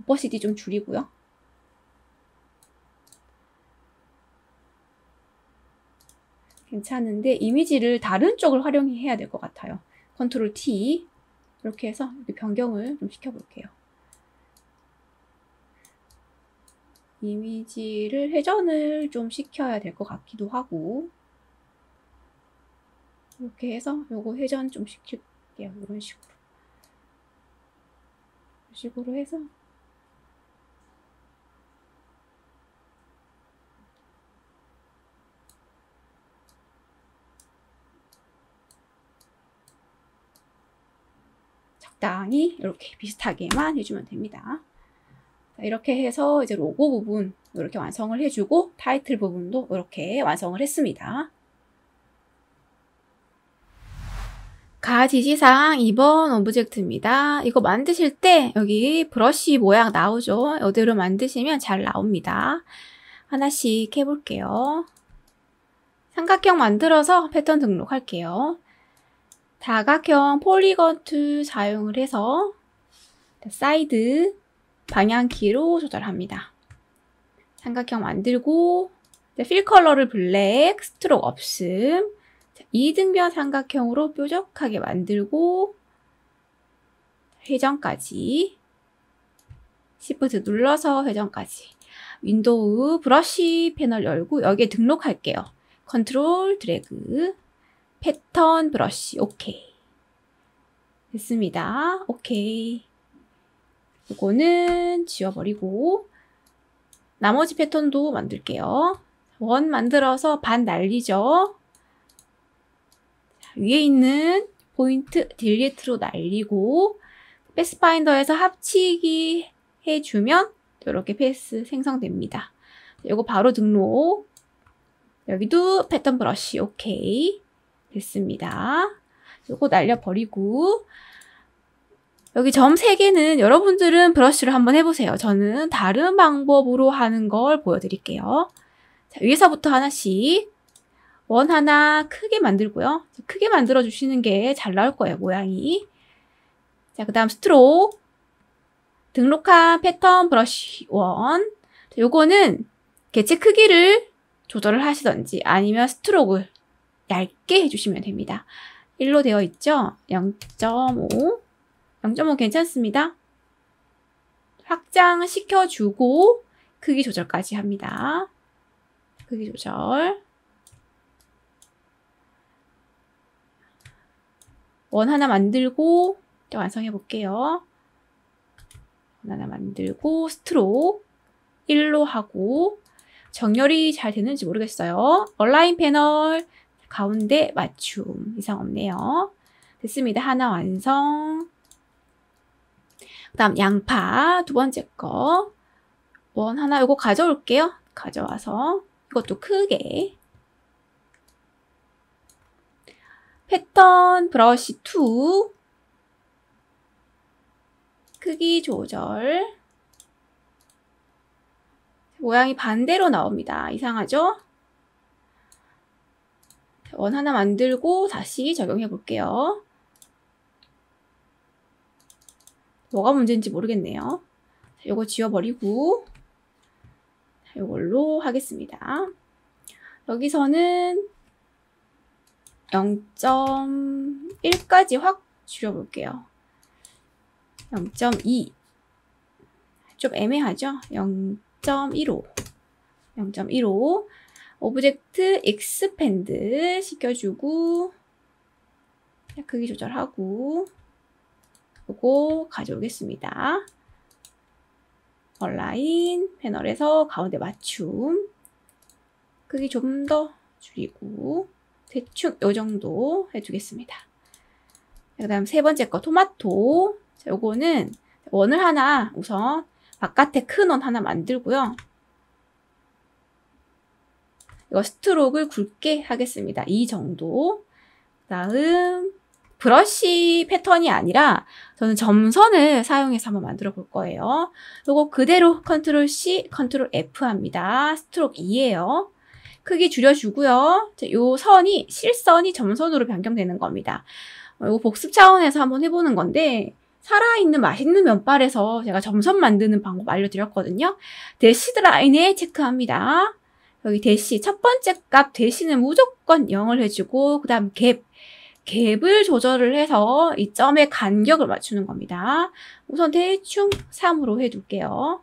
오퍼시티 좀 줄이고요. 괜찮은데 이미지를 다른 쪽을 활용해야 될 것 같아요. 컨트롤 T 이렇게 해서 이렇게 변경을 좀 시켜볼게요. 이미지를 회전을 좀 시켜야 될 것 같기도 하고 이렇게 해서 요거 회전 좀 시킬게요. 이런 식으로. 이런 식으로 해서 적당히 이렇게 비슷하게만 해주면 됩니다. 자, 이렇게 해서 이제 로고 부분 이렇게 완성을 해주고 타이틀 부분도 이렇게 완성을 했습니다. 가지시사항 2번 오브젝트입니다. 이거 만드실 때 여기 브러쉬 모양 나오죠? 이대로 만드시면 잘 나옵니다. 하나씩 해볼게요. 삼각형 만들어서 패턴 등록할게요. 다각형 폴리건 툴 사용을 해서 사이드 방향키로 조절합니다. 삼각형 만들고 필 컬러를 블랙, 스트로크 없음, 이등변 삼각형으로 뾰족하게 만들고 회전까지 Shift 눌러서 회전까지 윈도우 브러쉬 패널 열고 여기에 등록할게요. 컨트롤 드래그 패턴 브러쉬 오케이 됐습니다. 오케이 이거는 지워버리고 나머지 패턴도 만들게요. 원 만들어서 반 날리죠. 위에 있는 포인트 딜리트로 날리고 패스파인더에서 합치기 해주면 이렇게 패스 생성됩니다. 이거 바로 등록. 여기도 패턴 브러쉬 오케이 됐습니다. 이거 날려버리고 여기 점 3개는 여러분들은 브러쉬를 한번 해보세요. 저는 다른 방법으로 하는 걸 보여드릴게요. 자, 위에서부터 하나씩 원 하나 크게 만들고요. 크게 만들어 주시는 게 잘 나올 거예요, 모양이. 자, 그 다음 스트로크 등록한 패턴 브러쉬 원. 요거는 개체 크기를 조절을 하시던지 아니면 스트로크를 얇게 해주시면 됩니다. 1로 되어 있죠? 0.5 0.5 괜찮습니다. 확장시켜주고 크기 조절까지 합니다. 크기 조절. 원 하나 만들고 완성해 볼게요. 원 하나 만들고 스트로크 1로 하고 정렬이 잘 되는지 모르겠어요. 얼라인 패널 가운데 맞춤 이상 없네요. 됐습니다. 하나 완성. 그 다음 양파 두 번째 거 원 하나 이거 가져올게요. 가져와서 이것도 크게 패턴 브러쉬 2 크기 조절 모양이 반대로 나옵니다. 이상하죠? 원 하나 만들고 다시 적용해 볼게요. 뭐가 문제인지 모르겠네요. 이거 지워버리고 이걸로 하겠습니다. 여기서는 0.1까지 확 줄여볼게요. 0.2 좀 애매하죠? 0.15 0.15 오브젝트 익스펜드 시켜주고 크기 조절하고 요거 가져오겠습니다. 얼라인 패널에서 가운데 맞춤 크기 좀 더 줄이고 대충 요 정도 해주겠습니다. 그 다음 세 번째 거 토마토. 자, 요거는 원을 하나 우선 바깥에 큰 원 하나 만들고요. 이거 스트로크를 굵게 하겠습니다. 이 정도. 그 다음 브러쉬 패턴이 아니라 저는 점선을 사용해서 한번 만들어 볼 거예요. 요거 그대로 컨트롤 C, 컨트롤 F 합니다. 스트로크 2예요. 크기 줄여주고요. 요 선이 실선이 점선으로 변경되는 겁니다. 이거 복습 차원에서 한번 해보는 건데 살아있는 맛있는 면발에서 제가 점선 만드는 방법 알려드렸거든요. 대시 라인에 체크합니다. 여기 대시 첫 번째 값 대시는 무조건 0을 해주고 그 다음 갭을 조절을 해서 이 점의 간격을 맞추는 겁니다. 우선 대충 3으로 해둘게요.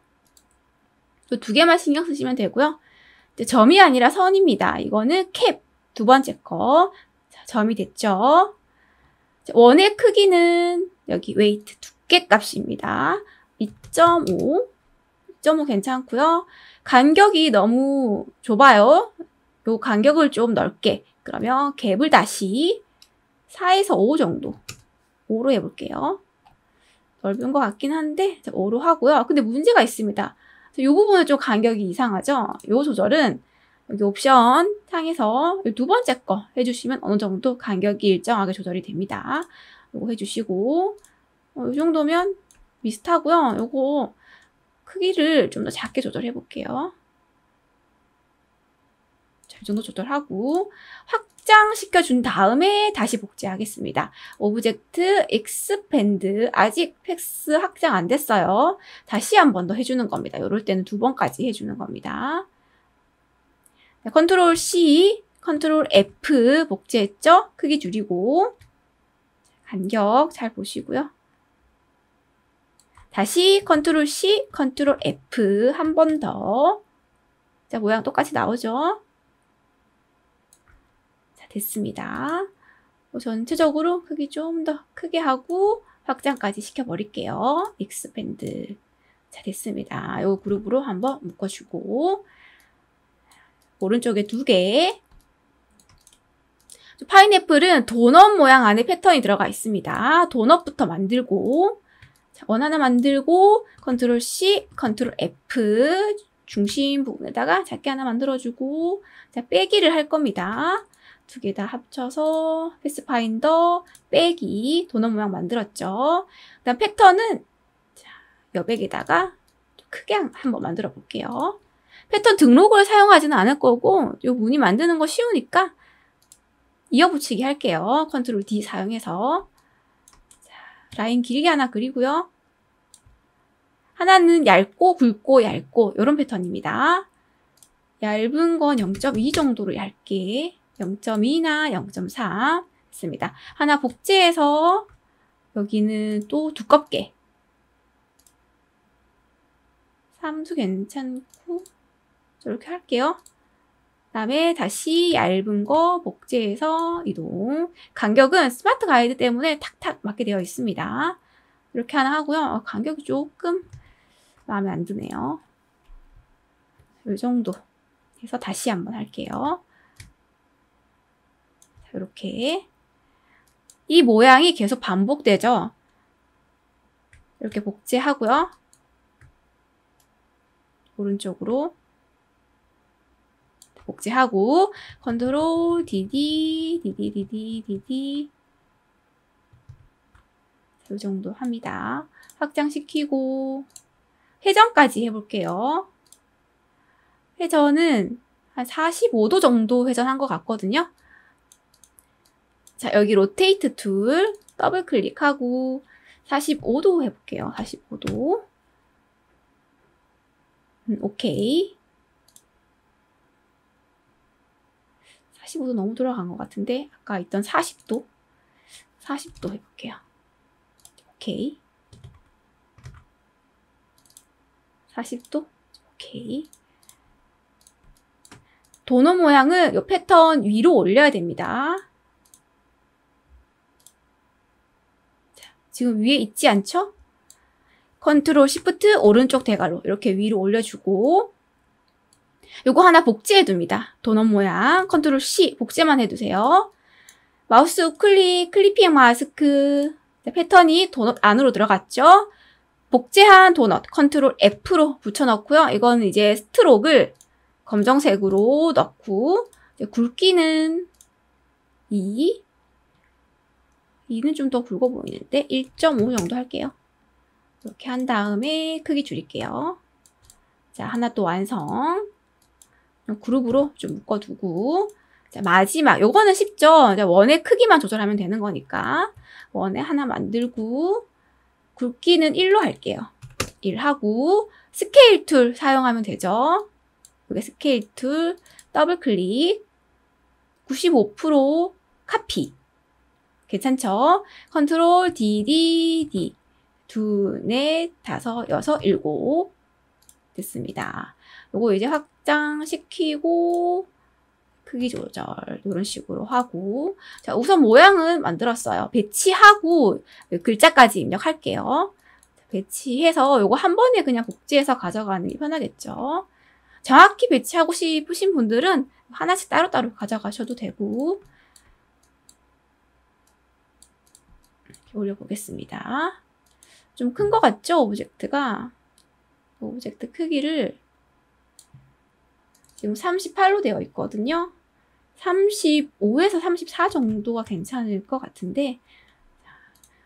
두 개만 신경 쓰시면 되고요. 점이 아니라 선입니다. 이거는 캡 두 번째 거. 자, 점이 됐죠. 자, 원의 크기는 여기 웨이트 두께 값입니다. 2.5. 2.5 괜찮고요. 간격이 너무 좁아요. 요 간격을 좀 넓게. 그러면 갭을 다시 4에서 5 정도. 5로 해볼게요. 넓은 것 같긴 한데 5로 하고요. 근데 문제가 있습니다. 이 부분은 좀 간격이 이상하죠? 이 조절은 여기 옵션 창에서 두 번째 거 해주시면 어느 정도 간격이 일정하게 조절이 됩니다. 이거 해주시고 이 정도면 비슷하고요. 이거 크기를 좀 더 작게 조절해 볼게요. 자, 이 정도 조절하고 확장시켜준 다음에 다시 복제하겠습니다. 오브젝트 익스펜드 아직 팩스 확장 안 됐어요. 다시 한 번 더 해주는 겁니다. 이럴 때는 2번까지 해주는 겁니다. 컨트롤 C, 컨트롤 F 복제했죠? 크기 줄이고 간격 잘 보시고요. 다시 컨트롤 C, 컨트롤 F 한 번 더. 자, 모양 똑같이 나오죠? 자, 됐습니다. 전체적으로 크기 좀 더 크게 하고 확장까지 시켜버릴게요. 익스펜드. 자, 됐습니다. 이 그룹으로 한번 묶어주고 오른쪽에 2개. 파인애플은 도넛 모양 안에 패턴이 들어가 있습니다. 도넛부터 만들고 자, 원 하나 만들고 컨트롤 C, 컨트롤 F 중심 부분에다가 작게 하나 만들어주고 자, 빼기를 할 겁니다. 2개 다 합쳐서 패스파인더 빼기 도넛 모양 만들었죠. 그다음 패턴은 자, 여백에다가 크게 한번 만들어 볼게요. 패턴 등록을 사용하지는 않을 거고 요 무늬 만드는 거 쉬우니까 이어붙이기 할게요. 컨트롤 D 사용해서 자, 라인 길게 하나 그리고요. 하나는 얇고 굵고 얇고 이런 패턴입니다. 얇은 건 0.2 정도로 얇게 0.2나 0.3 했습니다. 하나 복제해서 여기는 또 두껍게 3도 괜찮고 이렇게 할게요. 그 다음에 다시 얇은 거 복제해서 이동. 간격은 스마트 가이드 때문에 탁탁 맞게 되어 있습니다. 이렇게 하나 하고요. 간격이 조금 마음에 안 드네요. 이 정도 해서 다시 한번 할게요. 자, 이렇게 이 모양이 계속 반복되죠. 이렇게 복제하고요. 오른쪽으로 복제하고 컨트롤 DD 이 정도 합니다. 확장시키고 회전까지 해볼게요. 회전은 한 45도 정도 회전한 것 같거든요. 자, 여기 로테이트 툴 더블 클릭하고 45도 해볼게요. 45도. 오케이. 45도 너무 돌아간 것 같은데 아까 있던 40도 해볼게요. 오케이. 40도 오케이. 도넛 모양은 이 패턴 위로 올려야 됩니다. 자, 지금 위에 있지 않죠? 컨트롤 시프트 오른쪽 대괄호 이렇게 위로 올려주고 요거 하나 복제해 둡니다. 도넛 모양 컨트롤 C 복제만 해두세요. 마우스 우클릭, 클리핑 마스크. 패턴이 도넛 안으로 들어갔죠? 복제한 도넛, 컨트롤 F로 붙여넣고요. 이건 이제 스트로크를 검정색으로 넣고, 이제 굵기는 2는 좀 더 굵어 보이는데 1.5 정도 할게요. 이렇게 한 다음에 크기 줄일게요. 자, 하나 또 완성. 그룹으로 좀 묶어두고, 자, 마지막 요거는 쉽죠. 원의 크기만 조절하면 되는 거니까 원에 하나 만들고 굵기는 1로 할게요. 1 하고 스케일 툴 사용하면 되죠. 여기 스케일 툴 더블 클릭 95% 카피. 괜찮죠? 컨트롤 D 2, 4, 5, 6, 7 됐습니다. 요거 이제 확장시키고 크기 조절 이런 식으로 하고, 자, 우선 모양은 만들었어요. 배치하고 글자까지 입력할게요. 배치해서 요거 한 번에 그냥 복제해서 가져가는 게 편하겠죠. 정확히 배치하고 싶으신 분들은 하나씩 따로따로 가져가셔도 되고. 이렇게 올려보겠습니다. 좀 큰 것 같죠? 오브젝트가. 오브젝트 크기를 지금 38로 되어 있거든요. 35에서 34 정도가 괜찮을 것 같은데,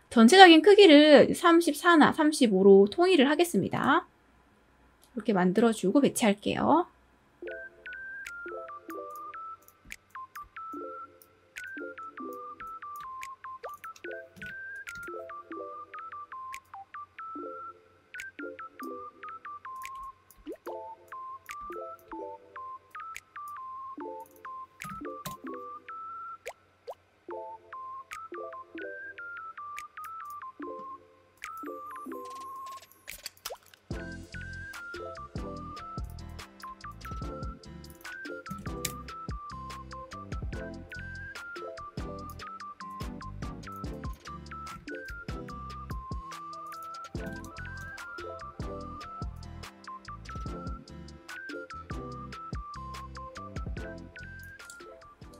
전체적인 크기를 34나 35로 통일을 하겠습니다. 이렇게 만들어주고 배치할게요.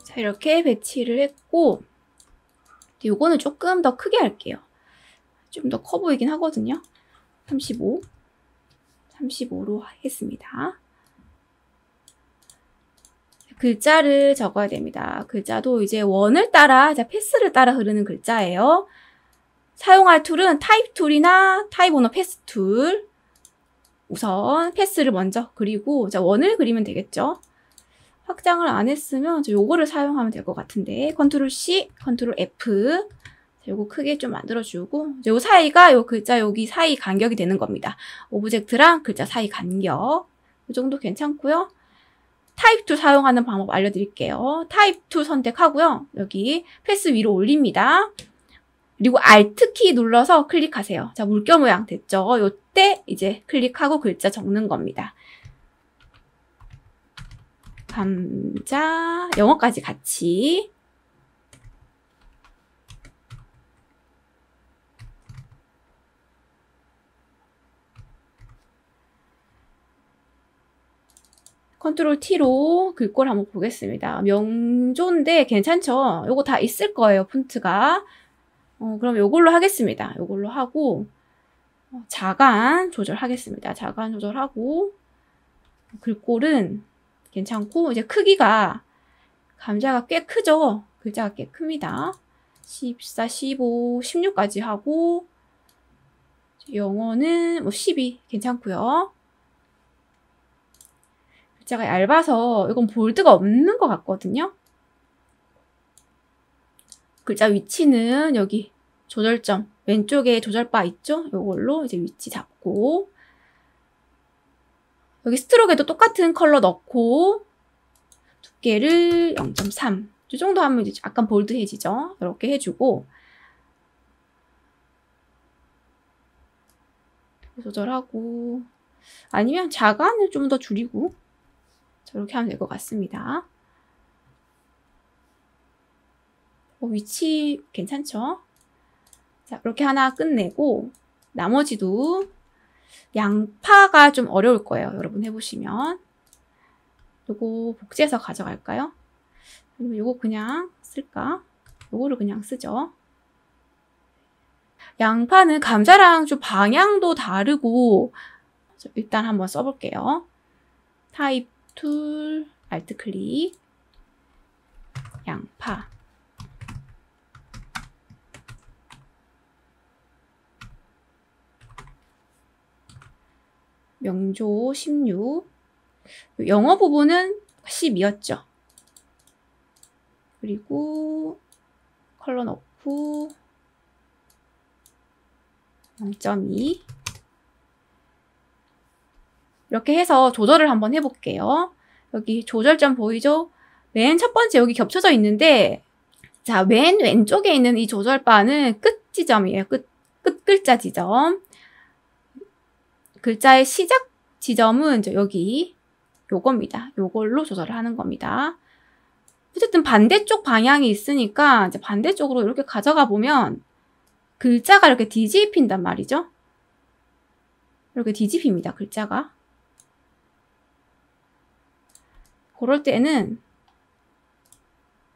자, 이렇게 배치를 했고, 요거는 조금 더 크게 할게요. 좀 더 커 보이긴 하거든요. 35로 하겠습니다. 글자를 적어야 됩니다. 글자도 이제 원을 따라, 패스를 따라 흐르는 글자예요. 사용할 툴은 타입 툴이나 타입 오너 패스 툴. 우선 패스를 먼저 그리고 원을 그리면 되겠죠. 확장을 안 했으면 요거를 사용하면 될 것 같은데, 컨트롤 C, 컨트롤 F. 요거 크게 좀 만들어주고, 요 사이가 요 글자 여기 사이 간격이 되는 겁니다. 오브젝트랑 글자 사이 간격. 이 정도 괜찮고요. 타입 툴 사용하는 방법 알려드릴게요. 타입 툴 선택하고요. 여기 패스 위로 올립니다. 그리고 Alt 키 눌러서 클릭하세요. 자, 물결 모양 됐죠? 요때 이제 클릭하고 글자 적는 겁니다. 감자, 영어까지 같이. 컨트롤 T로 글꼴 한번 보겠습니다. 명조인데 괜찮죠? 요거 다 있을 거예요, 폰트가. 그럼 요걸로 하겠습니다. 요걸로 하고, 자간 조절하겠습니다. 자간 조절하고, 글꼴은 괜찮고, 이제 크기가, 감자가 꽤 크죠? 글자가 꽤 큽니다. 14, 15, 16까지 하고, 영어는 뭐 12 괜찮고요. 글자가 얇아서 이건 볼드가 없는 것 같거든요. 글자 위치는 여기 조절점 왼쪽에 조절바 있죠? 이걸로 이제 위치 잡고, 여기 스트로크에도 똑같은 컬러 넣고 두께를 0.3 이 정도 하면 이제 약간 볼드해지죠? 이렇게 해주고 조절하고, 아니면 자간을 좀 더 줄이고 저렇게 하면 될 것 같습니다. 위치 괜찮죠? 자, 이렇게 하나 끝내고, 나머지도 양파가 좀 어려울 거예요. 여러분 해보시면. 요거 복제해서 가져갈까요? 아니면 요거 그냥 쓸까? 요거를 그냥 쓰죠. 양파는 감자랑 좀 방향도 다르고 일단 한번 써볼게요. 타입 툴, 알트 클릭, 양파. 명조 16. 영어 부분은 12였죠. 그리고 컬러 넣고 0.2 이렇게 해서 조절을 한번 해볼게요. 여기 조절점 보이죠? 맨 첫 번째 여기 겹쳐져 있는데 자, 맨 왼쪽에 있는 이 조절바는 끝 지점이에요. 끝 글자 지점. 글자의 시작 지점은 이제 여기 요겁니다. 요걸로 조절을 하는 겁니다. 어쨌든 반대쪽 방향이 있으니까 이제 반대쪽으로 이렇게 가져가 보면 글자가 이렇게 뒤집힌단 말이죠. 이렇게 뒤집힙니다. 글자가. 그럴 때는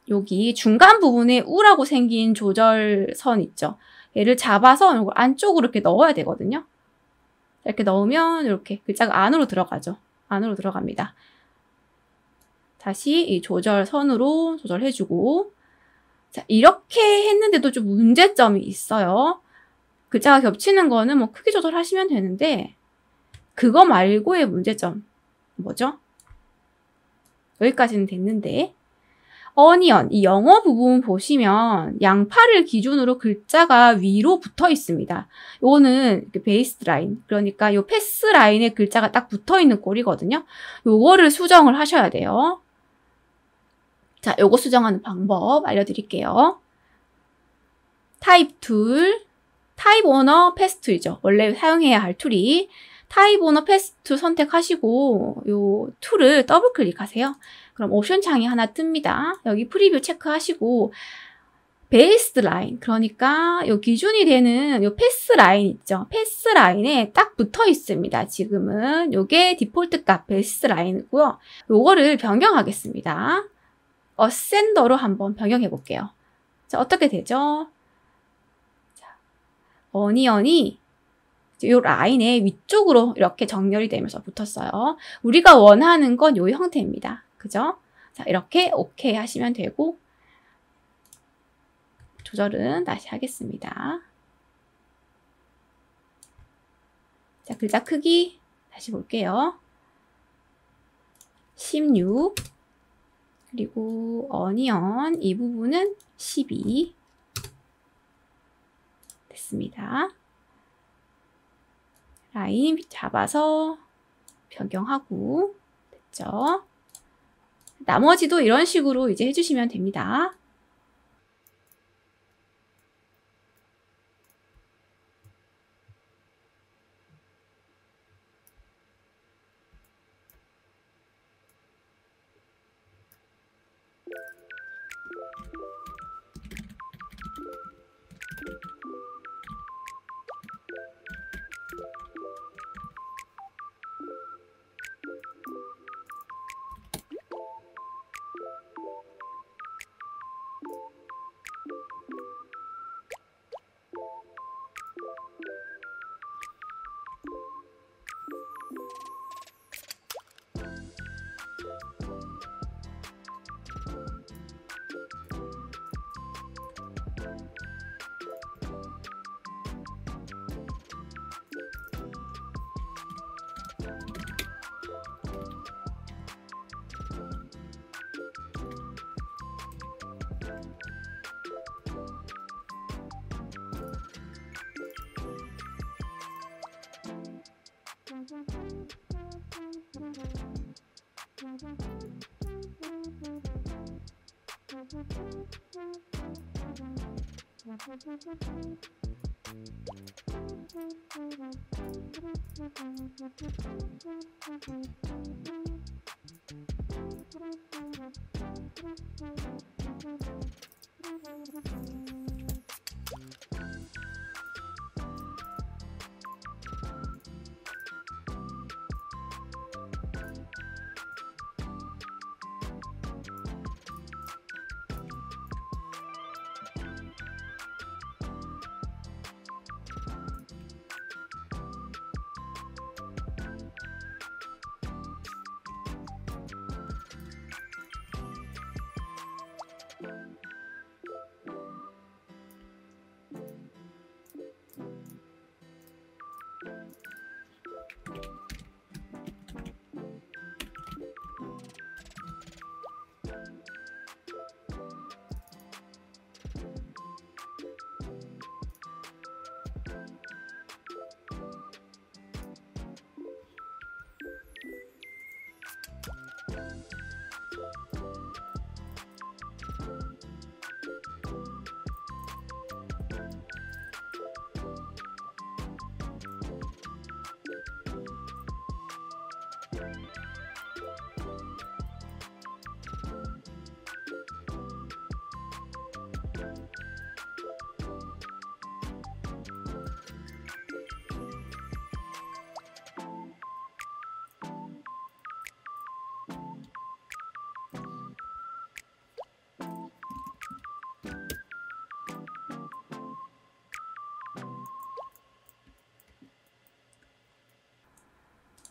여기 중간 부분에 우라고 생긴 조절선 있죠. 얘를 잡아서 이걸 안쪽으로 이렇게 넣어야 되거든요. 이렇게 넣으면 이렇게 글자가 안으로 들어가죠. 안으로 들어갑니다. 다시 이 조절선으로 조절해주고 자, 이렇게 했는데도 좀 문제점이 있어요. 글자가 겹치는 거는 뭐 크기 조절하시면 되는데 그거 말고의 문제점 뭐죠? 여기까지는 됐는데 어니언, 이 영어 부분 보시면 양파를 기준으로 글자가 위로 붙어 있습니다. 요거는 베이스 라인, 그러니까 요 패스 라인에 글자가 딱 붙어 있는 꼴이거든요. 요거를 수정을 하셔야 돼요. 자, 요거 수정하는 방법 알려드릴게요. 타입 툴, 타입 오너 패스 툴이죠. 원래 사용해야 할 툴이 타입 오너 패스 툴 선택하시고 요 툴을 더블 클릭하세요. 그럼 옵션 창이 하나 뜹니다. 여기 프리뷰 체크하시고 베이스 라인, 그러니까 요 기준이 되는 요 패스 라인 있죠. 패스 라인에 딱 붙어 있습니다. 지금은 요게 디폴트 값 베이스 라인이고요. 요거를 변경하겠습니다. 어센더로 한번 변경해 볼게요. 자, 어떻게 되죠? 자, 어니언이 요 라인의 위쪽으로 이렇게 정렬이 되면서 붙었어요. 우리가 원하는 건 요 형태입니다. 그죠? 자, 이렇게 오케이 하시면 되고 조절은 다시 하겠습니다. 자, 글자 크기 다시 볼게요. 16 그리고 어니언 이 부분은 12 됐습니다. 라인 잡아서 변경하고 됐죠? 나머지도 이런 식으로 이제 해주시면 됩니다.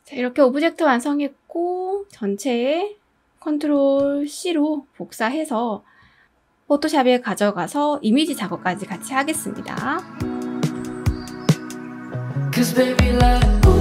자, 이렇게 오브젝트 완성했고 전체 컨트롤 C로 복사해서 포토샵에 가져가서 이미지 작업까지 같이 하겠습니다. 'Cause baby like